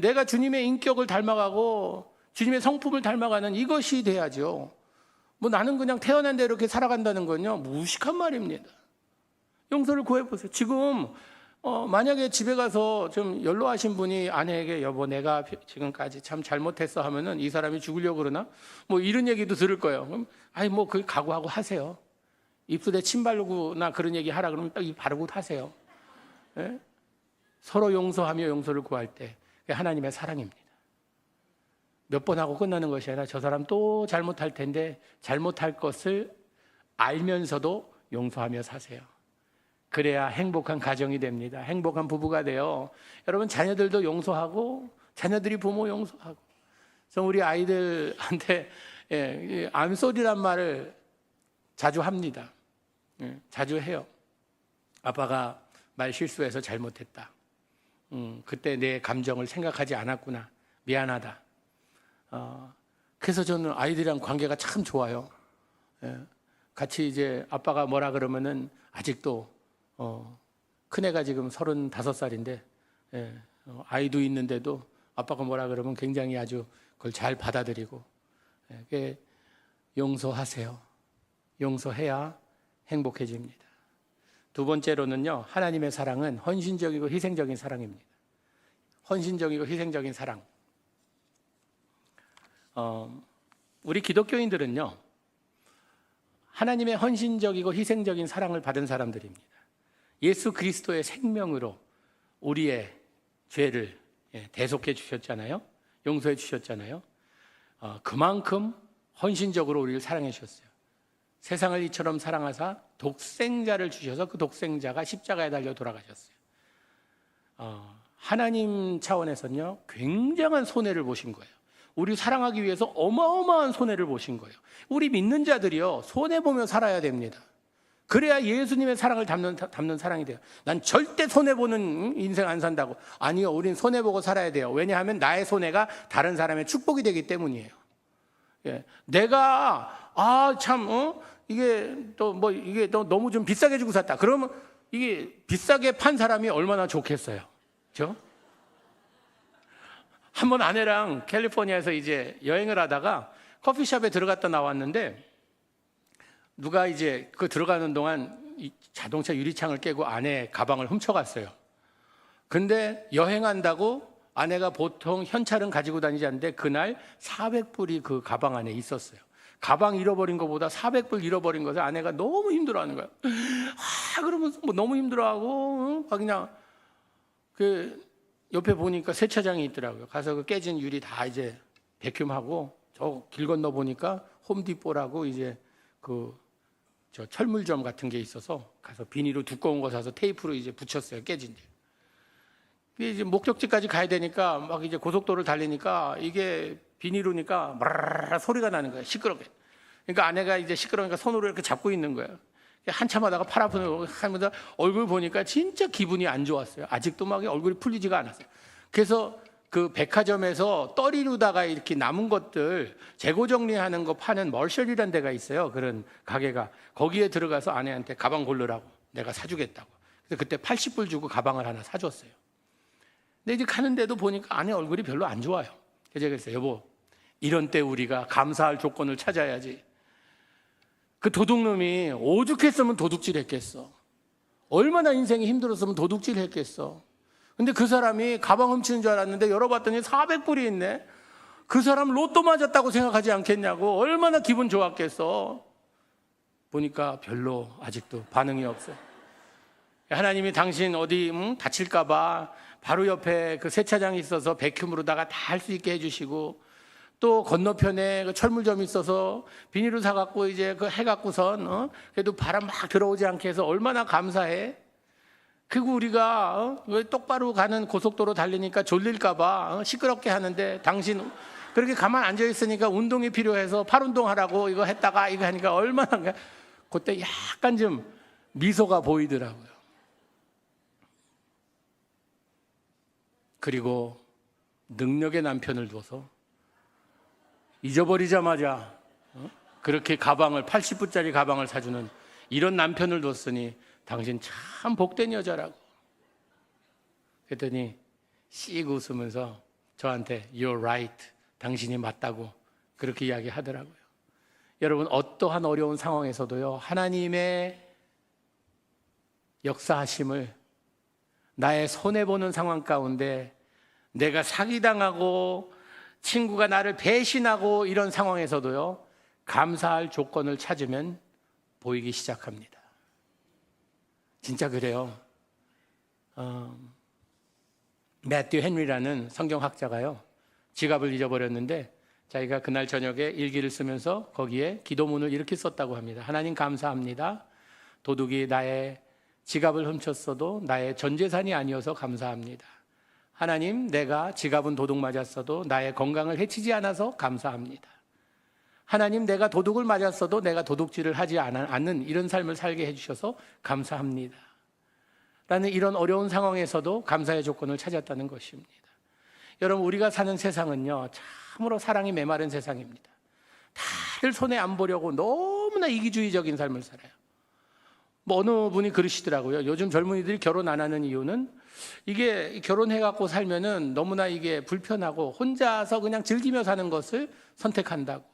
내가 주님의 인격을 닮아가고 주님의 성품을 닮아가는 이것이 돼야죠. 나는 그냥 태어난 대로 이렇게 살아간다는 건요 무식한 말입니다. 용서를 구해보세요. 지금 만약에 집에 가서 좀 연로하신 분이 아내에게 여보 내가 지금까지 참 잘못했어 하면은 이 사람이 죽으려고 그러나? 뭐 이런 얘기도 들을 거예요. 그럼 아니 뭐 그 각오하고 하세요. 입술에 침 바르고나 그런 얘기 하라 그러면 딱 바르고 하세요. 예? 서로 용서하며 용서를 구할 때 그게 하나님의 사랑입니다. 몇 번 하고 끝나는 것이 아니라 저 사람 또 잘못할 텐데 잘못할 것을 알면서도 용서하며 사세요. 그래야 행복한 가정이 됩니다. 행복한 부부가 돼요. 여러분 자녀들도 용서하고 자녀들이 부모 용서하고. 그래서 우리 아이들한테 I'm sorry란 말을 자주 합니다. 자주 해요. 아빠가 말 실수해서 잘못했다. 그때 내 감정을 생각하지 않았구나. 미안하다. 그래서 저는 아이들이랑 관계가 참 좋아요. 같이 이제 아빠가 뭐라 그러면은 아직도 큰애가 지금 35살인데 아이도 있는데도 아빠가 뭐라 그러면 굉장히 아주 그걸 잘 받아들이고 용서하세요. 용서해야 행복해집니다. 두 번째로는요, 하나님의 사랑은 헌신적이고 희생적인 사랑입니다. 헌신적이고 희생적인 사랑. 우리 기독교인들은요, 하나님의 헌신적이고 희생적인 사랑을 받은 사람들입니다. 예수 그리스도의 생명으로 우리의 죄를 대속해 주셨잖아요. 용서해 주셨잖아요. 그만큼 헌신적으로 우리를 사랑해 주셨어요. 세상을 이처럼 사랑하사 독생자를 주셔서 그 독생자가 십자가에 달려 돌아가셨어요. 하나님 차원에서는요, 굉장한 손해를 보신 거예요. 우리 사랑하기 위해서 어마어마한 손해를 보신 거예요. 우리 믿는 자들이요, 손해보며 살아야 됩니다. 그래야 예수님의 사랑을 담는 사랑이 돼요. 난 절대 손해보는 인생 안 산다고. 아니요, 우린 손해보고 살아야 돼요. 왜냐하면 나의 손해가 다른 사람의 축복이 되기 때문이에요. 내가 이게 또 너무 좀 비싸게 주고 샀다. 그러면 이게 비싸게 판 사람이 얼마나 좋겠어요. 그렇죠? 한번 아내랑 캘리포니아에서 이제 여행을 하다가 커피숍에 들어갔다 나왔는데 누가 이제 그 들어가는 동안 이 자동차 유리창을 깨고 아내 가방을 훔쳐갔어요. 근데 여행한다고 아내가 보통 현찰은 가지고 다니지 않는데 그날 400불이 그 가방 안에 있었어요. 가방 잃어버린 것보다 400불 잃어버린 것을 아내가 너무 힘들어하는 거야. 그러면서 뭐 너무 힘들어하고 그냥 그 옆에 보니까 세차장이 있더라고요. 가서 그 깨진 유리 다 이제 백큐음하고 저 길 건너 보니까 홈디포라고 이제 저 철물점 같은 게 있어서 가서 비닐로 두꺼운 거 사서 테이프로 이제 붙였어요. 깨진 데. 이제 목적지까지 가야 되니까 막 이제 고속도로를 달리니까 이게 비닐로니까 마르르 소리가 나는 거예요. 시끄럽게. 그러니까 아내가 이제 시끄러우니까 손으로 이렇게 잡고 있는 거예요. 한참 하다가 팔 아프는 하면서 얼굴 보니까 진짜 기분이 안 좋았어요. 아직도 막 얼굴이 풀리지가 않았어요. 그래서 그 백화점에서 떨 이루다가 이렇게 남은 것들 재고 정리하는 거 파는 멀셜이라는 데가 있어요. 그런 가게가. 거기에 들어가서 아내한테 가방 고르라고 내가 사주겠다고. 그래서 그때 80불 주고 가방을 하나 사줬어요. 근데 이제 가는데도 보니까 아내 얼굴이 별로 안 좋아요. 그래서 제가 그랬어요. 여보, 이런 때 우리가 감사할 조건을 찾아야지. 그 도둑놈이 오죽했으면 도둑질 했겠어. 얼마나 인생이 힘들었으면 도둑질 했겠어. 근데 그 사람이 가방 훔치는 줄 알았는데 열어봤더니 400불이 있네. 그 사람 로또 맞았다고 생각하지 않겠냐고. 얼마나 기분 좋았겠어. 보니까 별로 아직도 반응이 없어요. 하나님이 당신 어디 다칠까 봐 바로 옆에 그 세차장이 있어서 백큐음으로다가 다 할 수 있게 해주시고 또 건너편에 그 철물점이 있어서 비닐을 사갖고 이제 그 해갖고선 그래도 바람 막 들어오지 않게 해서 얼마나 감사해. 그리고 우리가 왜 똑바로 가는 고속도로 달리니까 졸릴까 봐 시끄럽게 하는데 당신 그렇게 가만 앉아 있으니까 운동이 필요해서 팔 운동하라고 이거 했다가 이거 하니까 얼마나 그때 약간 좀 미소가 보이더라고요. 그리고 능력의 남편을 둬서 잊어버리자마자 그렇게 가방을 80불짜리 가방을 사주는 이런 남편을 뒀으니 당신 참 복된 여자라고. 그랬더니 씩 웃으면서 저한테 You're right, 당신이 맞다고 그렇게 이야기하더라고요. 여러분 어떠한 어려운 상황에서도요, 하나님의 역사하심을 나의 손해보는 상황 가운데 내가 사기당하고 친구가 나를 배신하고 이런 상황에서도요, 감사할 조건을 찾으면 보이기 시작합니다. 진짜 그래요. 매튜 헨리라는 성경학자가요, 지갑을 잊어버렸는데 자기가 그날 저녁에 일기를 쓰면서 거기에 기도문을 이렇게 썼다고 합니다. 하나님 감사합니다. 도둑이 나의 지갑을 훔쳤어도 나의 전 재산이 아니어서 감사합니다. 하나님, 내가 지갑은 도둑 맞았어도 나의 건강을 해치지 않아서 감사합니다. 하나님, 내가 도둑을 맞았어도 내가 도둑질을 하지 않는 이런 삶을 살게 해주셔서 감사합니다. 라는 이런 어려운 상황에서도 감사의 조건을 찾았다는 것입니다. 여러분, 우리가 사는 세상은요, 참으로 사랑이 메마른 세상입니다. 다들 손해 안 보려고 너무나 이기주의적인 삶을 살아요. 뭐 어느 분이 그러시더라고요. 요즘 젊은이들이 결혼 안 하는 이유는 이게 결혼해갖고 살면은 너무나 이게 불편하고 혼자서 그냥 즐기며 사는 것을 선택한다고.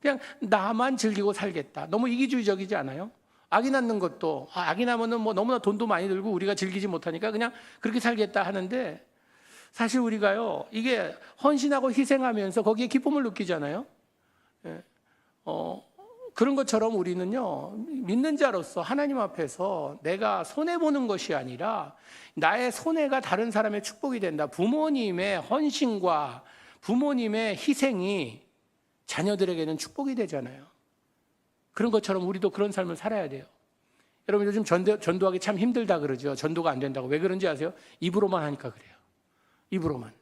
그냥 나만 즐기고 살겠다. 너무 이기주의적이지 않아요? 아기 낳는 것도 아기 낳으면은 뭐 너무나 돈도 많이 들고 우리가 즐기지 못하니까 그냥 그렇게 살겠다 하는데, 사실 우리가요, 이게 헌신하고 희생하면서 거기에 기쁨을 느끼잖아요. 그런 것처럼 우리는요, 믿는 자로서 하나님 앞에서 내가 손해보는 것이 아니라 나의 손해가 다른 사람의 축복이 된다. 부모님의 헌신과 부모님의 희생이 자녀들에게는 축복이 되잖아요. 그런 것처럼 우리도 그런 삶을 살아야 돼요. 여러분, 요즘 전도하기 참 힘들다 그러죠. 전도가 안 된다고. 왜 그런지 아세요? 입으로만 하니까 그래요. 입으로만.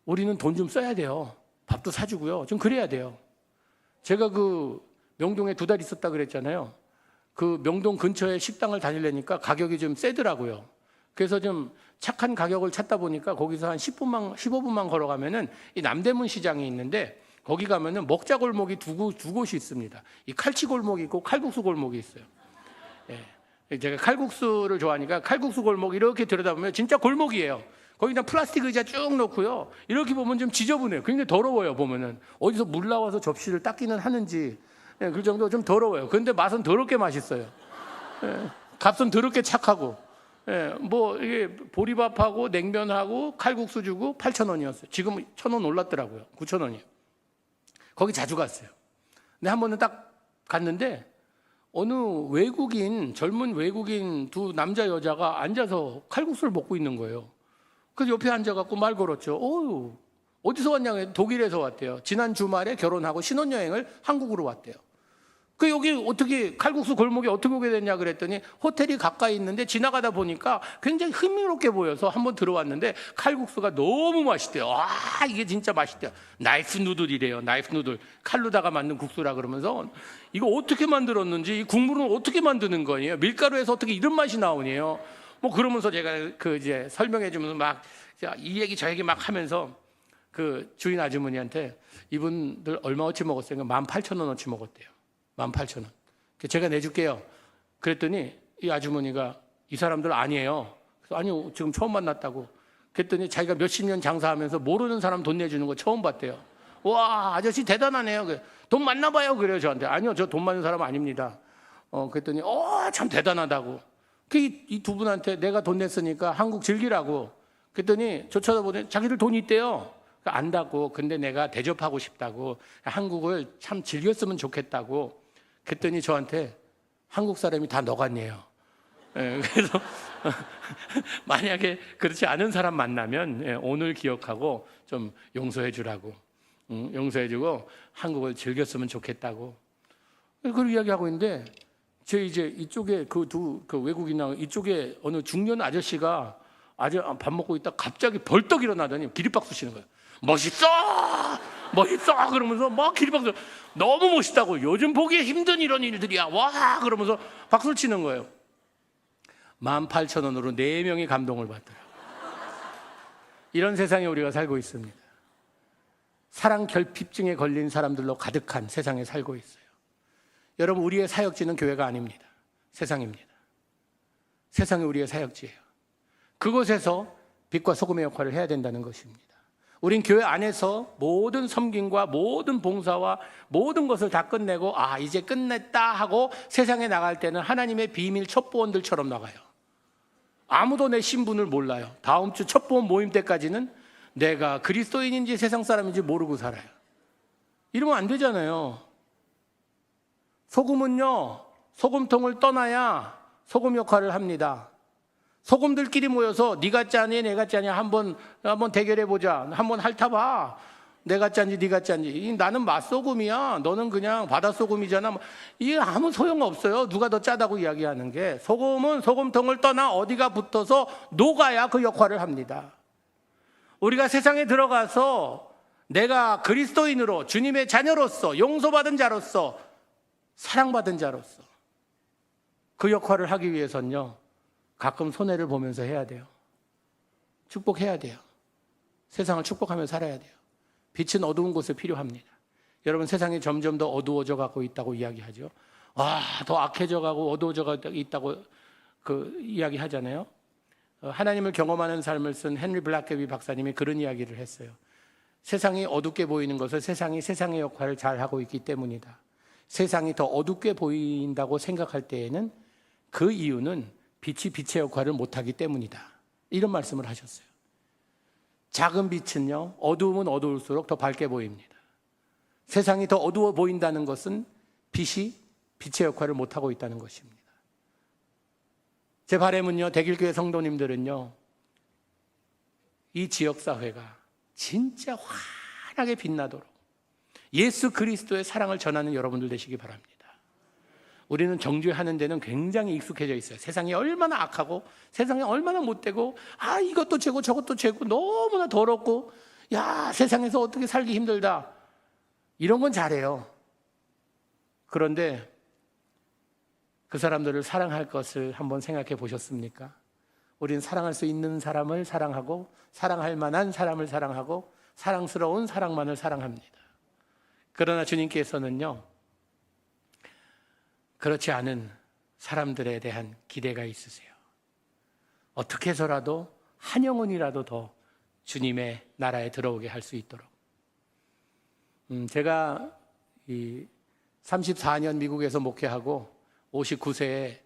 우리는 돈 좀 써야 돼요. 밥도 사주고요. 좀 그래야 돼요. 제가 그 명동에 2달 있었다 그랬잖아요. 그 명동 근처에 식당을 다니려니까 가격이 좀 세더라고요. 그래서 좀 착한 가격을 찾다 보니까 거기서 한 15분만 걸어가면은 이 남대문 시장이 있는데, 거기 가면은 먹자 골목이 두 곳이 있습니다. 이 칼치 골목이 있고 칼국수 골목이 있어요. 예. 제가 칼국수를 좋아하니까 칼국수 골목 이렇게 들여다보면 진짜 골목이에요. 거기다 플라스틱 의자 쭉 놓고요. 이렇게 보면 좀 지저분해요. 굉장히 더러워요. 보면은 어디서 물 나와서 접시를 닦기는 하는지, 예, 그 정도 좀 더러워요. 그런데 맛은 더럽게 맛있어요. 예, 값은 더럽게 착하고, 예, 뭐 이게 보리밥하고 냉면하고 칼국수 주고 8,000원이었어요. 지금 1,000원 올랐더라고요. 9,000원이요. 거기 자주 갔어요. 근데 한 번은 딱 갔는데 어느 외국인, 젊은 외국인 2 남자 여자가 앉아서 칼국수를 먹고 있는 거예요. 그래서 옆에 앉아갖고 말 걸었죠. 어디서 왔냐고. 독일에서 왔대요. 지난 주말에 결혼하고 신혼여행을 한국으로 왔대요. 그 여기 어떻게 칼국수 골목에 어떻게 오게 됐냐 그랬더니 호텔이 가까이 있는데 지나가다 보니까 굉장히 흥미롭게 보여서 한번 들어왔는데 칼국수가 너무 맛있대요. 이게 진짜 맛있대요. 나이프 누들이래요. 나이프 누들. 칼로다가 만든 국수라 그러면서 이거 어떻게 만들었는지, 이 국물은 어떻게 만드는 거예요? 밀가루에서 어떻게 이런 맛이 나오네요. 뭐 그러면서 제가 그 이제 설명해 주면서 막 이 얘기 저 얘기 막 하면서 그 주인 아주머니한테 이분들 얼마어치 먹었어요? 18,000원어치 먹었대요. 18,000원. 제가 내줄게요. 그랬더니 이 아주머니가 이 사람들 아니에요. 그래서 아니요, 지금 처음 만났다고. 그랬더니 자기가 몇십 년 장사하면서 모르는 사람 돈 내주는 거 처음 봤대요. 와, 아저씨 대단하네요. 돈 많나 봐요. 그래요, 저한테. 아니요, 저 돈 많은 사람 아닙니다. 그랬더니 참 대단하다고. 이 2 분한테 내가 돈 냈으니까 한국 즐기라고. 그랬더니 저 쳐다보더니 자기들 돈 있대요. 안다고. 근데 내가 대접하고 싶다고. 한국을 참 즐겼으면 좋겠다고. 그랬더니 저한테 한국 사람이 다 너 같네요. 그래서 만약에 그렇지 않은 사람 만나면 오늘 기억하고 좀 용서해 주라고. 용서해 주고 한국을 즐겼으면 좋겠다고. 그걸 이야기하고 있는데, 제 이제 이쪽에 그 외국인하고 이쪽에 어느 중년 아저씨가 밥 먹고 있다 갑자기 벌떡 일어나더니 기립박수 치는 거예요. 멋있어! 멋있어! 그러면서 막 기립박수. 너무 멋있다고. 요즘 보기 힘든 이런 일들이야. 와! 그러면서 박수를 치는 거예요. 18,000원으로 4명이 감동을 받더라고요. 이런 세상에 우리가 살고 있습니다. 사랑 결핍증에 걸린 사람들로 가득한 세상에 살고 있어요. 여러분, 우리의 사역지는 교회가 아닙니다. 세상입니다. 세상이 우리의 사역지예요. 그곳에서 빛과 소금의 역할을 해야 된다는 것입니다. 우린 교회 안에서 모든 섬김과 모든 봉사와 모든 것을 다 끝내고 이제 끝냈다 하고 세상에 나갈 때는 하나님의 비밀 첩보원들처럼 나가요. 아무도 내 신분을 몰라요. 다음 주 첩보원 모임 때까지는 내가 그리스도인인지 세상 사람인지 모르고 살아요. 이러면 안 되잖아요. 소금은요, 소금통을 떠나야 소금 역할을 합니다. 소금들끼리 모여서 네가 짜니 내가 짜니 한번 대결해보자. 한번 핥아봐. 내가 짠지 네가 짠지. 나는 맛소금이야. 너는 그냥 바닷소금이잖아. 이게 아무 소용없어요. 누가 더 짜다고 이야기하는 게. 소금은 소금통을 떠나 어디가 붙어서 녹아야 그 역할을 합니다. 우리가 세상에 들어가서 내가 그리스도인으로 주님의 자녀로서 용서받은 자로서 사랑받은 자로서 그 역할을 하기 위해서는요, 가끔 손해를 보면서 해야 돼요. 축복해야 돼요. 세상을 축복하며 살아야 돼요. 빛은 어두운 곳에 필요합니다. 여러분, 세상이 점점 더 어두워져 가고 있다고 이야기하죠. 더 악해져 가고 어두워져 가고 있다고 이야기 하잖아요. 하나님을 경험하는 삶을 쓴 헨리 블락개비 박사님이 그런 이야기를 했어요. 세상이 어둡게 보이는 것은 세상이 세상의 역할을 잘 하고 있기 때문이다. 세상이 더 어둡게 보인다고 생각할 때에는 그 이유는 빛이 빛의 역할을 못하기 때문이다. 이런 말씀을 하셨어요. 작은 빛은요, 어두우면 어두울수록 더 밝게 보입니다. 세상이 더 어두워 보인다는 것은 빛이 빛의 역할을 못하고 있다는 것입니다. 제 바람은요, 대길교회 성도님들은요, 이 지역사회가 진짜 환하게 빛나도록 예수 그리스도의 사랑을 전하는 여러분들 되시기 바랍니다. 우리는 정죄하는 데는 굉장히 익숙해져 있어요. 세상이 얼마나 악하고 세상이 얼마나 못되고 이것도 죄고 저것도 죄고 너무나 더럽고 세상에서 어떻게 살기 힘들다, 이런 건 잘해요. 그런데 그 사람들을 사랑할 것을 한번 생각해 보셨습니까? 우리는 사랑할 수 있는 사람을 사랑하고 사랑할 만한 사람을 사랑하고 사랑스러운 사랑만을 사랑합니다. 그러나 주님께서는요, 그렇지 않은 사람들에 대한 기대가 있으세요. 어떻게 해서라도 한 영혼이라도 더 주님의 나라에 들어오게 할 수 있도록. 제가 34년 미국에서 목회하고 59세에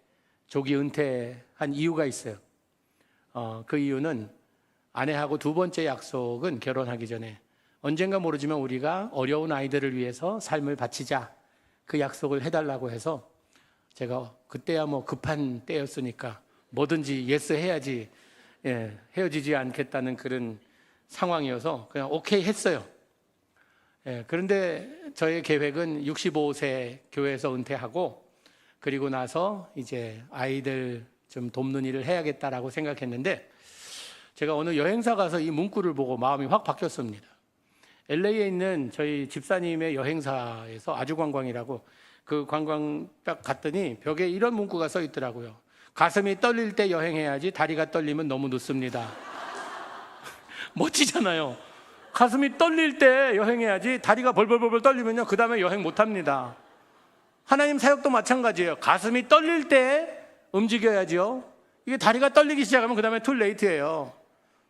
조기 은퇴한 이유가 있어요. 그 이유는 아내하고 두 번째 약속은 결혼하기 전에 언젠가 모르지만 우리가 어려운 아이들을 위해서 삶을 바치자, 그 약속을 해달라고 해서 제가 그때야 급한 때였으니까 뭐든지 예스 해야지, 헤어지지 않겠다는 그런 상황이어서 그냥 오케이 했어요. 그런데 저의 계획은 65세 교회에서 은퇴하고 그리고 나서 이제 아이들 좀 돕는 일을 해야겠다라고 생각했는데, 제가 어느 여행사 가서 이 문구를 보고 마음이 확 바뀌었습니다. LA에 있는 저희 집사님의 여행사에서 아주관광이라고, 그 관광 딱 갔더니 벽에 이런 문구가 써 있더라고요. 가슴이 떨릴 때 여행해야지 다리가 떨리면 너무 늦습니다. 멋지잖아요. 가슴이 떨릴 때 여행해야지 다리가 벌벌벌 떨리면요, 그 다음에 여행 못합니다. 하나님 사역도 마찬가지예요. 가슴이 떨릴 때 움직여야죠. 이게 다리가 떨리기 시작하면 그 다음에 too late예요.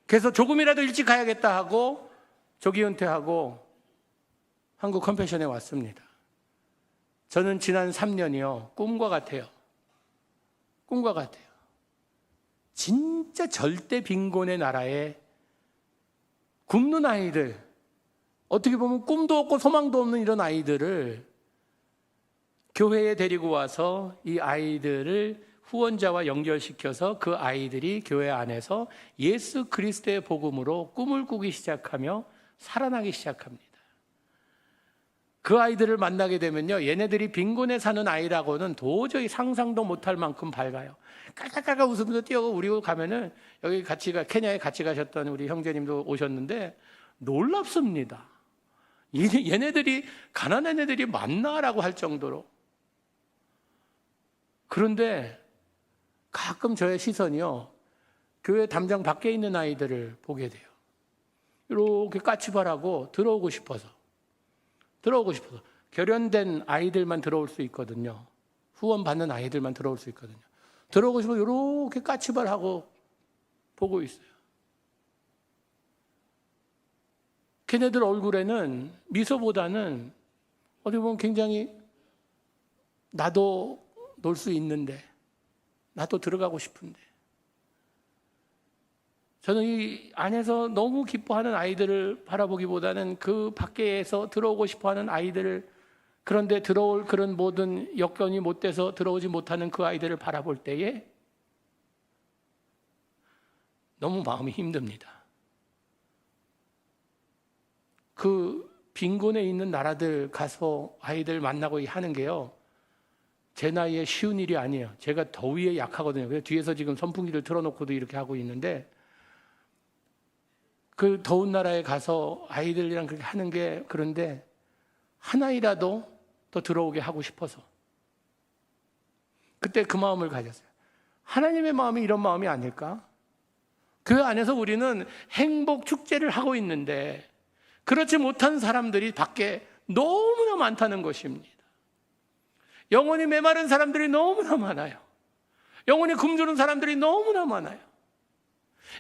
그래서 조금이라도 일찍 가야겠다 하고 조기 은퇴하고 한국 컴패션에 왔습니다. 저는 지난 3년이요, 꿈과 같아요. 꿈과 같아요. 진짜 절대 빈곤의 나라에 굶는 아이들, 어떻게 보면 꿈도 없고 소망도 없는 이런 아이들을 교회에 데리고 와서 이 아이들을 후원자와 연결시켜서 그 아이들이 교회 안에서 예수 그리스도의 복음으로 꿈을 꾸기 시작하며 살아나기 시작합니다. 그 아이들을 만나게 되면요, 얘네들이 빈곤에 사는 아이라고는 도저히 상상도 못할 만큼 밝아요. 깔깔깔깔 웃으면서 뛰어오고, 우리 가면은 여기 케냐에 같이 가셨던 우리 형제님도 오셨는데 놀랍습니다. 얘네들이 가난한 애들이 맞나라고 할 정도로. 그런데 가끔 저의 시선이요, 교회 담장 밖에 있는 아이들을 보게 돼요. 이렇게 까치발하고 들어오고 싶어서 결연된 아이들만 들어올 수 있거든요. 후원받는 아이들만 들어올 수 있거든요. 들어오고 싶어서 이렇게 까치발하고 보고 있어요. 걔네들 얼굴에는 미소보다는 어떻게 보면 굉장히 나도 놀 수 있는데, 나도 들어가고 싶은데. 저는 이 안에서 너무 기뻐하는 아이들을 바라보기보다는 그 밖에서 들어오고 싶어하는 아이들을, 그런데 들어올 그런 모든 여건이 못 돼서 들어오지 못하는 그 아이들을 바라볼 때에 너무 마음이 힘듭니다. 그 빈곤에 있는 나라들 가서 아이들 만나고 하는 게요, 제 나이에 쉬운 일이 아니에요. 제가 더위에 약하거든요. 그래서 뒤에서 지금 선풍기를 틀어놓고도 이렇게 하고 있는데, 그 더운 나라에 가서 아이들이랑 그렇게 하는 게, 그런데 하나이라도 더 들어오게 하고 싶어서 그때 그 마음을 가졌어요. 하나님의 마음이 이런 마음이 아닐까? 그 안에서 우리는 행복 축제를 하고 있는데 그렇지 못한 사람들이 밖에 너무나 많다는 것입니다. 영혼이 메마른 사람들이 너무나 많아요. 영혼이 굶주린 사람들이 너무나 많아요.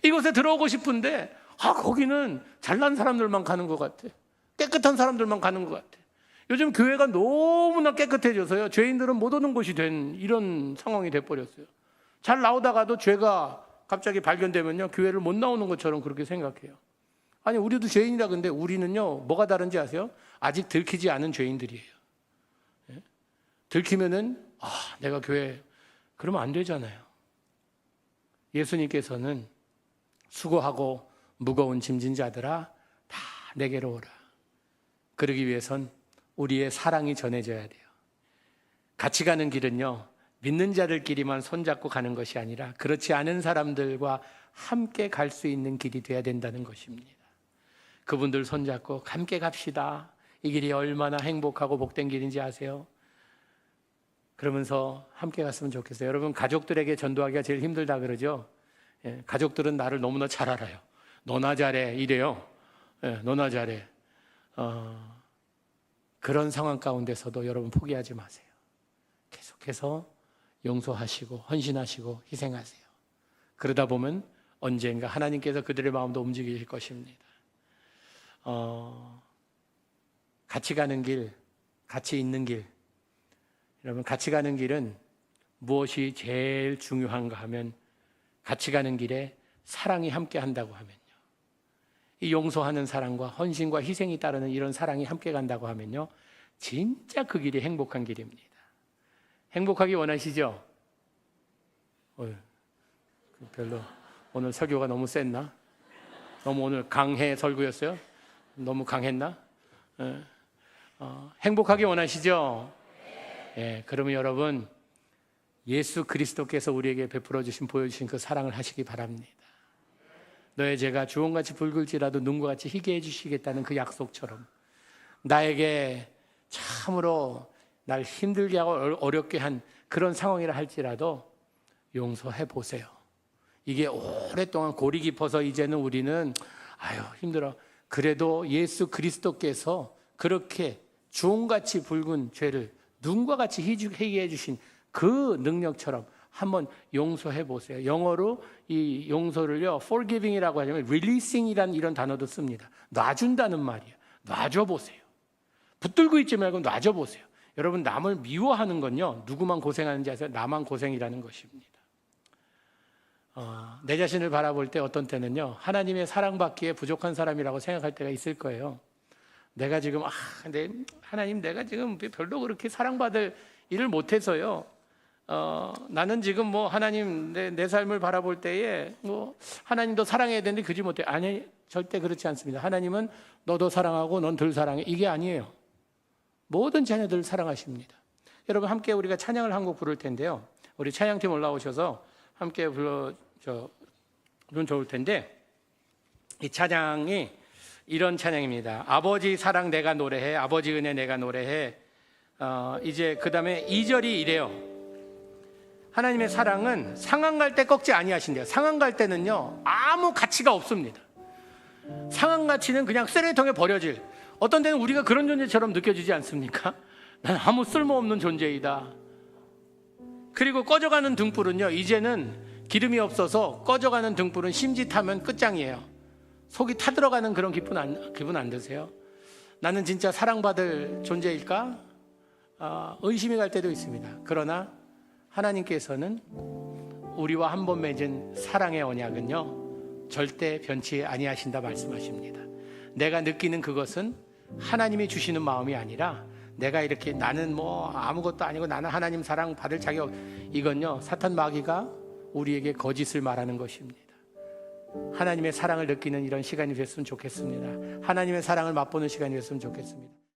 이곳에 들어오고 싶은데 거기는 잘난 사람들만 가는 것 같아. 깨끗한 사람들만 가는 것 같아. 요즘 교회가 너무나 깨끗해져서요, 죄인들은 못 오는 곳이 된 이런 상황이 돼버렸어요. 잘 나오다가도 죄가 갑자기 발견되면요, 교회를 못 나오는 것처럼 그렇게 생각해요. 아니, 우리도 죄인이라. 근데 우리는요, 뭐가 다른지 아세요? 아직 들키지 않은 죄인들이에요. 예? 들키면은 내가 교회, 그러면 안 되잖아요. 예수님께서는 수고하고 무거운 짐진 자들아 다 내게로 오라. 그러기 위해선 우리의 사랑이 전해져야 돼요. 같이 가는 길은요, 믿는 자들끼리만 손잡고 가는 것이 아니라 그렇지 않은 사람들과 함께 갈 수 있는 길이 돼야 된다는 것입니다. 그분들 손잡고 함께 갑시다. 이 길이 얼마나 행복하고 복된 길인지 아세요? 그러면서 함께 갔으면 좋겠어요. 여러분, 가족들에게 전도하기가 제일 힘들다 그러죠. 예, 가족들은 나를 너무나 잘 알아요. 너나 잘해 이래요. 예, 너나 잘해. 그런 상황 가운데서도 여러분 포기하지 마세요. 계속해서 용서하시고 헌신하시고 희생하세요. 그러다 보면 언젠가 하나님께서 그들의 마음도 움직이실 것입니다. 같이 가는 길, 같이 있는 길. 여러분, 같이 가는 길은 무엇이 제일 중요한가 하면, 같이 가는 길에 사랑이 함께 한다고 하면요, 이 용서하는 사랑과 헌신과 희생이 따르는 이런 사랑이 함께 간다고 하면요, 진짜 그 길이 행복한 길입니다. 행복하기 원하시죠? 별로 오늘 설교가 너무 셌나? 너무 오늘 강해 설교였어요? 너무 강했나? 행복하기 원하시죠? 예, 그러면 여러분, 예수 그리스도께서 우리에게 베풀어 주신, 보여주신 그 사랑을 하시기 바랍니다. 너의 죄가 주홍같이 붉을지라도 눈과 같이 희게 해주시겠다는 그 약속처럼 나에게 참으로 날 힘들게 하고 어렵게 한 그런 상황이라 할지라도 용서해 보세요. 이게 오랫동안 골이 깊어서 이제는 우리는 힘들어. 그래도 예수 그리스도께서 그렇게 주홍같이 붉은 죄를 눈과 같이 희게 해주신 그 능력처럼 한번 용서해 보세요. 영어로 이 용서를요, forgiving이라고 하자면 releasing이라는 이런 단어도 씁니다. 놔준다는 말이에요. 놔줘 보세요. 붙들고 있지 말고 놔줘 보세요. 여러분, 남을 미워하는 건요, 누구만 고생하는지 아세요? 나만 고생이라는 것입니다. 내 자신을 바라볼 때 어떤 때는요, 하나님의 사랑받기에 부족한 사람이라고 생각할 때가 있을 거예요. 내가 지금 근데 하나님, 내가 지금 별로 그렇게 사랑받을 일을 못해서요, 나는 지금 뭐 하나님 내 삶을 바라볼 때에 뭐 하나님도 사랑해야 되는데 그지 못해. 아니, 절대 그렇지 않습니다. 하나님은 너도 사랑하고 넌 덜 사랑해, 이게 아니에요. 모든 자녀들을 사랑하십니다. 여러분, 함께 우리가 찬양을 한 곡 부를 텐데요, 우리 찬양팀 올라오셔서 함께 불러주면 좋을 텐데, 이 찬양이 이런 찬양입니다. 아버지 사랑 내가 노래해, 아버지 은혜 내가 노래해. 이제 그 다음에 2절이 이래요. 하나님의 사랑은 상한 갈 때 꺾지 아니하신대요. 상한 갈 때는요, 아무 가치가 없습니다. 상한 가치는 그냥 쓰레기통에 버려질, 어떤 때는 우리가 그런 존재처럼 느껴지지 않습니까? 난 아무 쓸모없는 존재이다. 그리고 꺼져가는 등불은요, 이제는 기름이 없어서 꺼져가는 등불은 심짓하면 끝장이에요. 속이 타들어가는 그런 기분 안 드세요? 나는 진짜 사랑받을 존재일까? 의심이 갈 때도 있습니다. 그러나 하나님께서는 우리와 한 번 맺은 사랑의 언약은요, 절대 변치 아니하신다 말씀하십니다. 내가 느끼는 그것은 하나님이 주시는 마음이 아니라 내가 이렇게 나는 뭐 아무것도 아니고 나는 하나님 사랑 받을 자격, 이건요 사탄 마귀가 우리에게 거짓을 말하는 것입니다. 하나님의 사랑을 느끼는 이런 시간이 됐으면 좋겠습니다. 하나님의 사랑을 맛보는 시간이 됐으면 좋겠습니다.